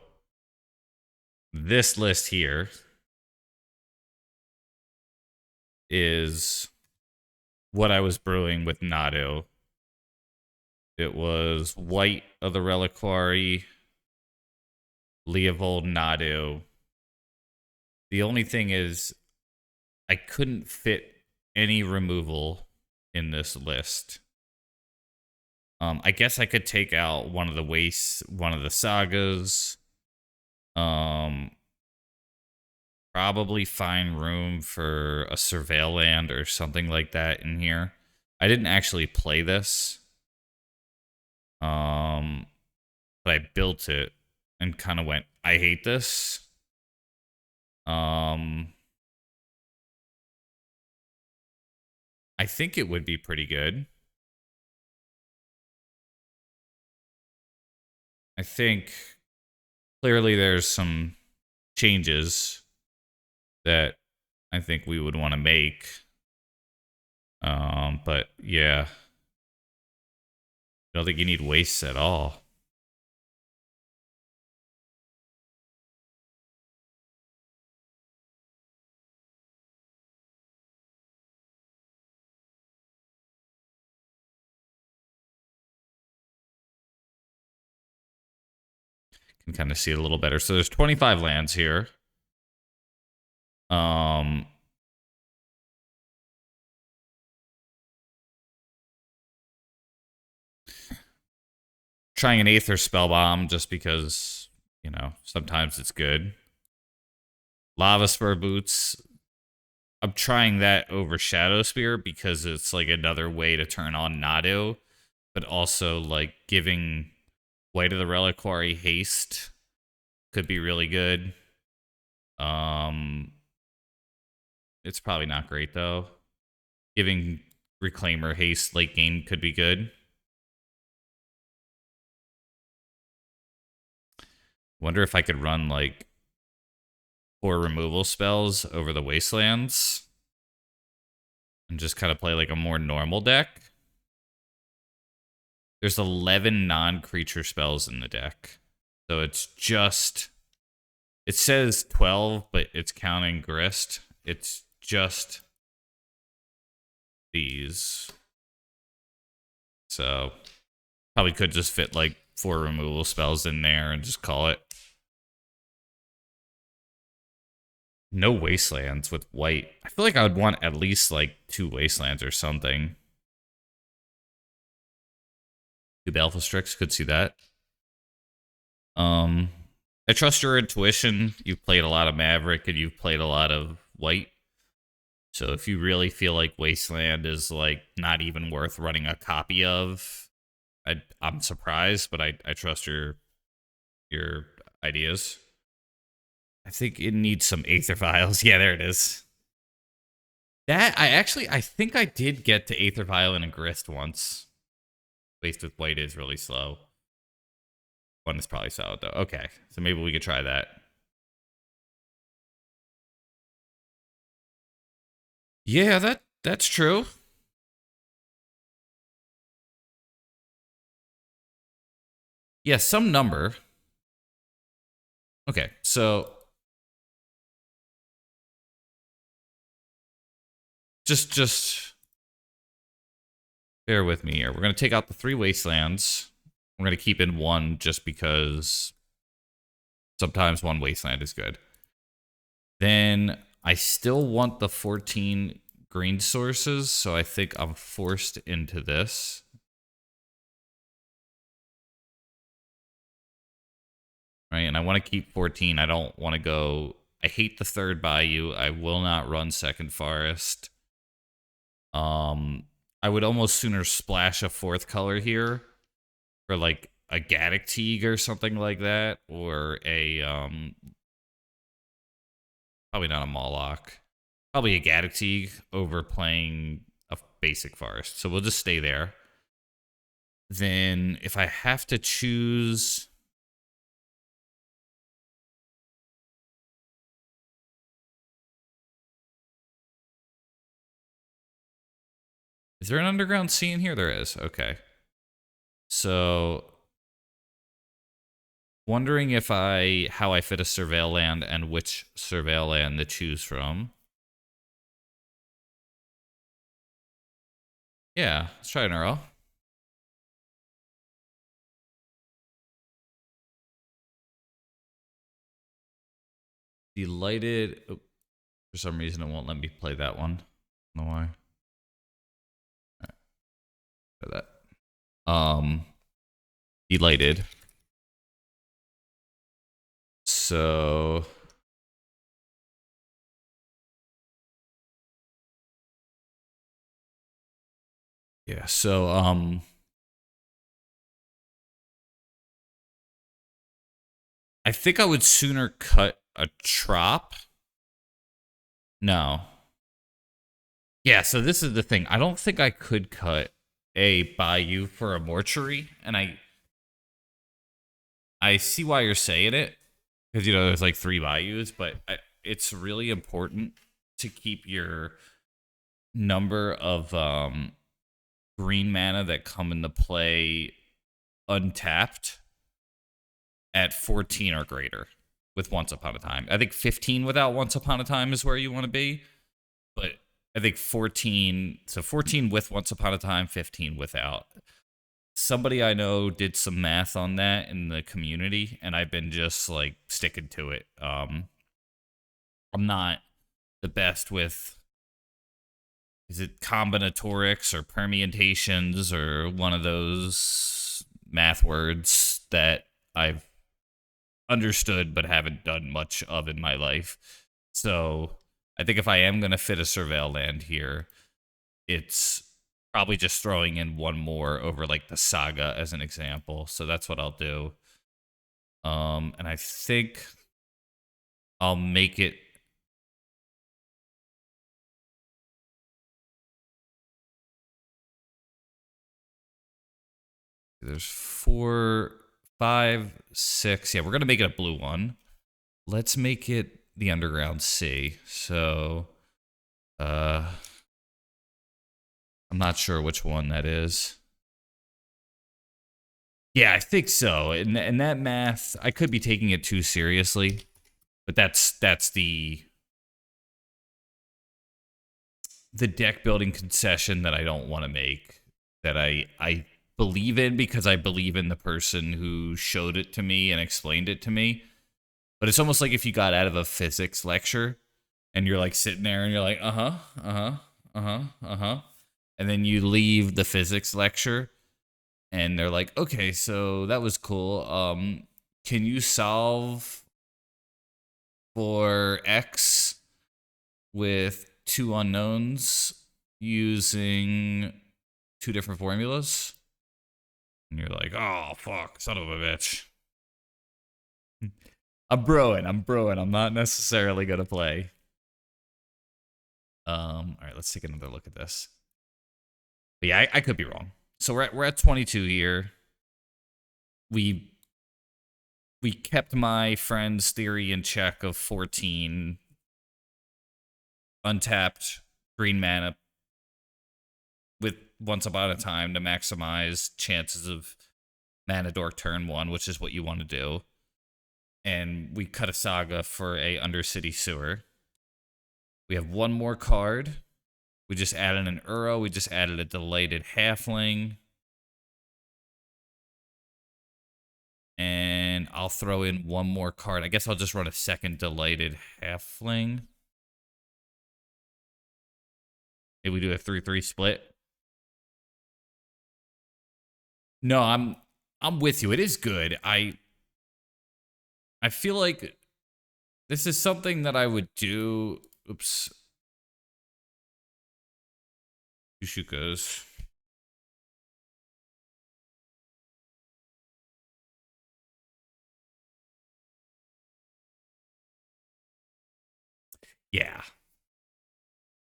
this list here is what I was brewing with Nadu. It was Wight of the Reliquary, Leovold, Nadu. The only thing is, I couldn't fit any removal in this list. I guess I could take out one of the wastes, one of the sagas. Probably find room for a Surveil land or something like that in here. I didn't actually play this. But I built it and kind of went, I hate this. I think it would be pretty good. I think clearly there's some changes that I think we would want to make. But yeah. I don't think you need wastes at all. Can kind of see it a little better. So there's 25 lands here. Trying an Aether Spellbomb just because, sometimes it's good. Lava Spur Boots. I'm trying that over Shadow Spear because it's like another way to turn on Nadu, but also like giving Wight of the Reliquary haste. Could be really good. It's probably not great, though. Giving Reclaimer haste late game could be good. Wonder if I could run, like, 4 removal spells over the Wastelands and just kind of play, like, a more normal deck. There's 11 non-creature spells in the deck. So it's just... It says 12, but it's counting Grist. It's just these. So probably could just fit like 4 removal spells in there and just call it. No Wastelands with Wight. I feel like I would want at least like 2 Wastelands or something. 2 Baleful Strix, could see that. I trust your intuition. You've played a lot of Maverick and you've played a lot of Wight. So if you really feel like Wasteland is like not even worth running a copy of, I'm surprised, but I trust your ideas. I think it needs some Aether Vials. Yeah, there it is. That I think I did get to Aether Vial in a Grist once. Waste with Wight is really slow. One is probably solid though. Okay, so maybe we could try that. Yeah, that's true. Yeah, some number. Okay, so just bear with me here. We're gonna take out the 3 Wastelands. We're gonna keep in 1 just because sometimes 1 Wasteland is good. Then I still want the 14 green sources, so I think I'm forced into this. Right, and I want to keep 14. I don't want to go... I hate the 3rd Bayou. I will not run 2nd Forest. I would almost sooner splash a 4th color here for like a Gaddock Teague or something like that, or a probably not a Moloch, probably a Gaddock Teague over playing a basic Forest. So we'll just stay there. Then if I have to choose, is there an Underground Sea in here? There is. Okay. So wondering if how I fit a Surveil land and which Surveil land to choose from. Yeah, let's try it in a row. Delighted. Oh, for some reason, it won't let me play that one. I don't know why. All right. That. Delighted. So yeah, so I think I would sooner cut a Trop. No. Yeah, so this is the thing. I don't think I could cut a Bayou for a Mortuary, and I see why you're saying it, because you know there's like 3 Bayous, but it's really important to keep your number of green mana that come into play untapped at 14 or greater with Once Upon a Time. I think 15 without Once Upon a Time is where you want to be, but I think 14, so 14 with Once Upon a Time, 15 without. Somebody I know did some math on that in the community, and I've been just like sticking to it. I'm not the best with, is it combinatorics or permutations or one of those math words that I've understood but haven't done much of in my life. So I think if I am going to fit a Surveil land here, it's probably just throwing in 1 more over like the Saga as an example. So that's what I'll do. And I think I'll make it There's 4, 5, 6. Yeah, we're going to make it a blue one. Let's make it the Underground C. So, I'm not sure which one that is. Yeah, I think so. And that math, I could be taking it too seriously, but that's the deck building concession that I don't want to make, that I believe in because I believe in the person who showed it to me and explained it to me. But it's almost like if you got out of a physics lecture and you're like sitting there and you're like, uh-huh, uh-huh, uh-huh, uh-huh. And then you leave the physics lecture and they're like, okay, so that was cool. Can you solve for X with two unknowns using two different formulas? And you're like, oh, fuck, son of a bitch. I'm broing. I'm not necessarily going to play. All right, let's take another look at this. But yeah, I could be wrong. So we're at 22 here. We kept my friend's theory in check of 14 untapped green mana with Once Upon a Time to maximize chances of mana dork turn 1, which is what you want to do. And we cut a Saga for a Undercity Sewer. We have one more card. We just added an Uro. We just added a Delighted Halfling. And I'll throw in one more card. I guess I'll just run a second Delighted Halfling. Maybe we do a 3-3 split. No, I'm with you. It is good. I feel like this is something that I would do. Oops. Ushukas. Yeah.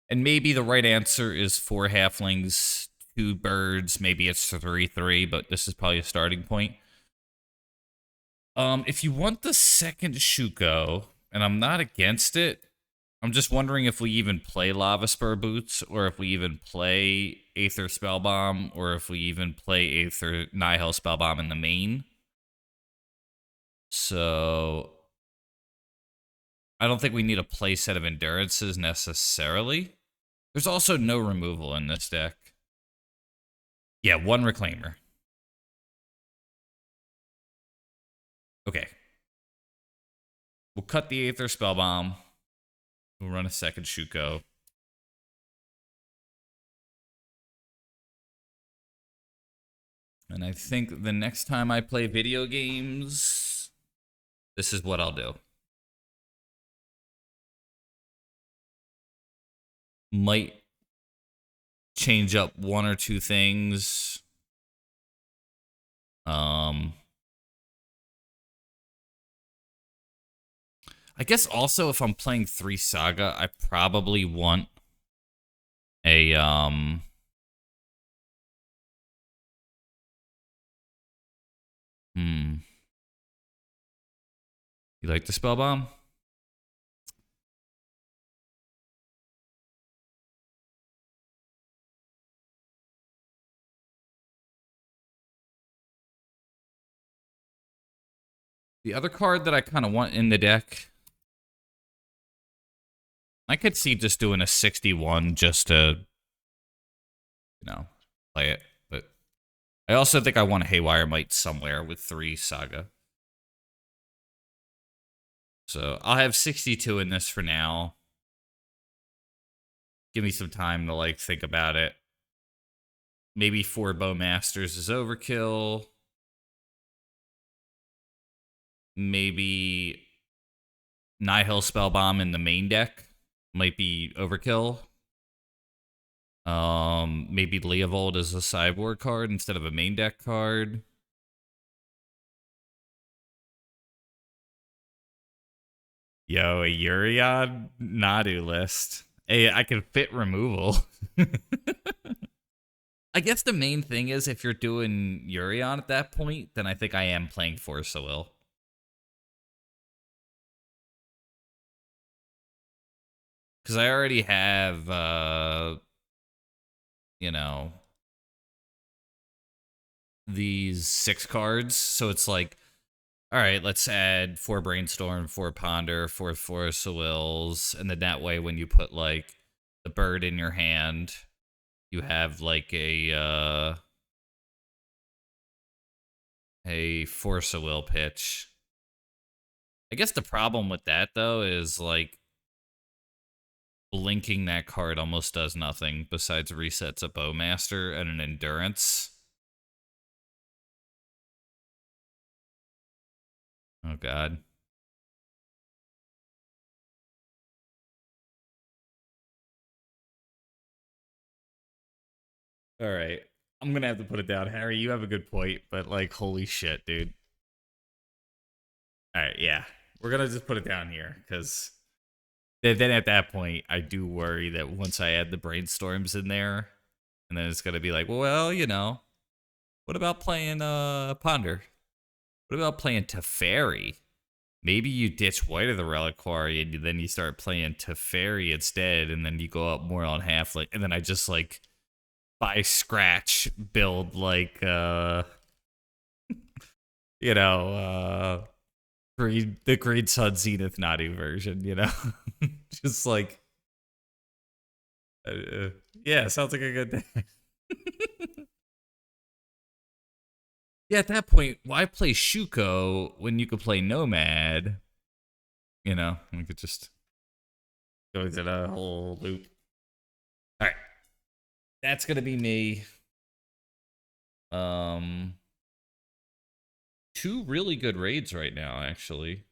And maybe the right answer is 4 halflings, 2 birds. Maybe it's 3-3, but this is probably a starting point. If you want the second Shuko, and I'm not against it, I'm just wondering if we even play Lava Spur Boots, or if we even play Aether Spellbomb, or if we even play Aether Nihil Spellbomb in the main. So I don't think we need a play set of Endurances necessarily. There's also no removal in this deck. Yeah, 1 Reclaimer. Okay. We'll cut the Aether Spellbomb. We'll run a second Shuko. And I think the next time I play video games, this is what I'll do. Might change up 1 or 2 things. I guess also if I'm playing 3 Saga, I probably want a You like the Spellbomb? The other card that I kind of want in the deck, I could see just doing a 61 just to, play it. But I also think I want a Haywire Might somewhere with 3 Saga. So I'll have 62 in this for now. Give me some time to, think about it. Maybe 4 Bowmasters is overkill. Maybe Nihil Spellbomb in the main deck might be overkill. Maybe Leovold is a sideboard card instead of a main deck card. Yo, a Urion Nadu list. Hey, I can fit removal. I guess the main thing is if you're doing Urion at that point, then I think I am playing Force of Will. Because I already have, you know, these 6 cards. So it's like, all right, let's add 4 Brainstorm, 4 Ponder, 4 Force of Wills. And then that way, when you put, like, the bird in your hand, you have, like, a Force of Will pitch. I guess the problem with that, though, is, like, blinking that card almost does nothing besides resets a Bowmaster and an Endurance. Oh, God. All right. I'm going to have to put it down. Harry, you have a good point, but, like, holy shit, dude. All right, yeah. We're going to just put it down here because then at that point, I do worry that once I add the Brainstorms in there, and then it's going to be like, well, you know, what about playing Ponder? What about playing Teferi? Maybe you ditch Wight of the Reliquary and then you start playing Teferi instead, and then you go up more on Half-Life, and then I just, like, by scratch build, like, you know, the Green Sun Zenith Nadu version, you know? Just like, yeah, sounds like a good day. Yeah, at that point, why play Shuko when you could play Nomad? You know, we could just go into the whole loop. All right, that's gonna be me. 2 really good raids right now, actually.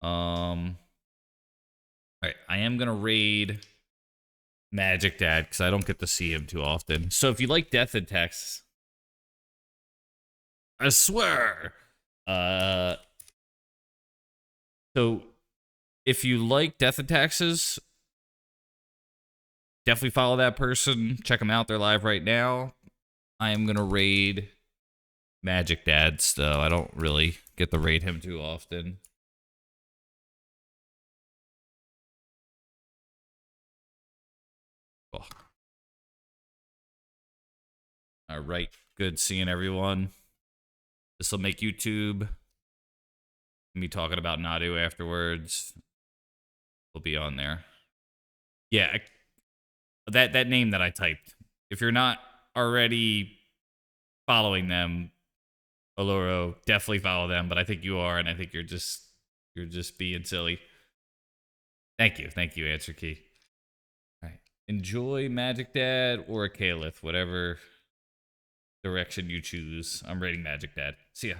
All right, I am gonna raid Magic Dad because I don't get to see him too often. So if you like Death and Taxes, I swear. So if you like Death and Taxes, definitely follow that person. Check them out. They're live right now. I am gonna raid Magic Dads though. I don't really get to raid him too often. Oh. All right. Good seeing everyone. This will make YouTube. Me talking about Nadu afterwards. Will be on there. Yeah, that name that I typed. If you're not already following them, Oloro, definitely follow them. But I think you are, and I think you're just being silly. Thank you, Answer Key. All right, enjoy Magic Dad or a Caliph, whatever direction you choose. I'm rating Magic Dad. See ya.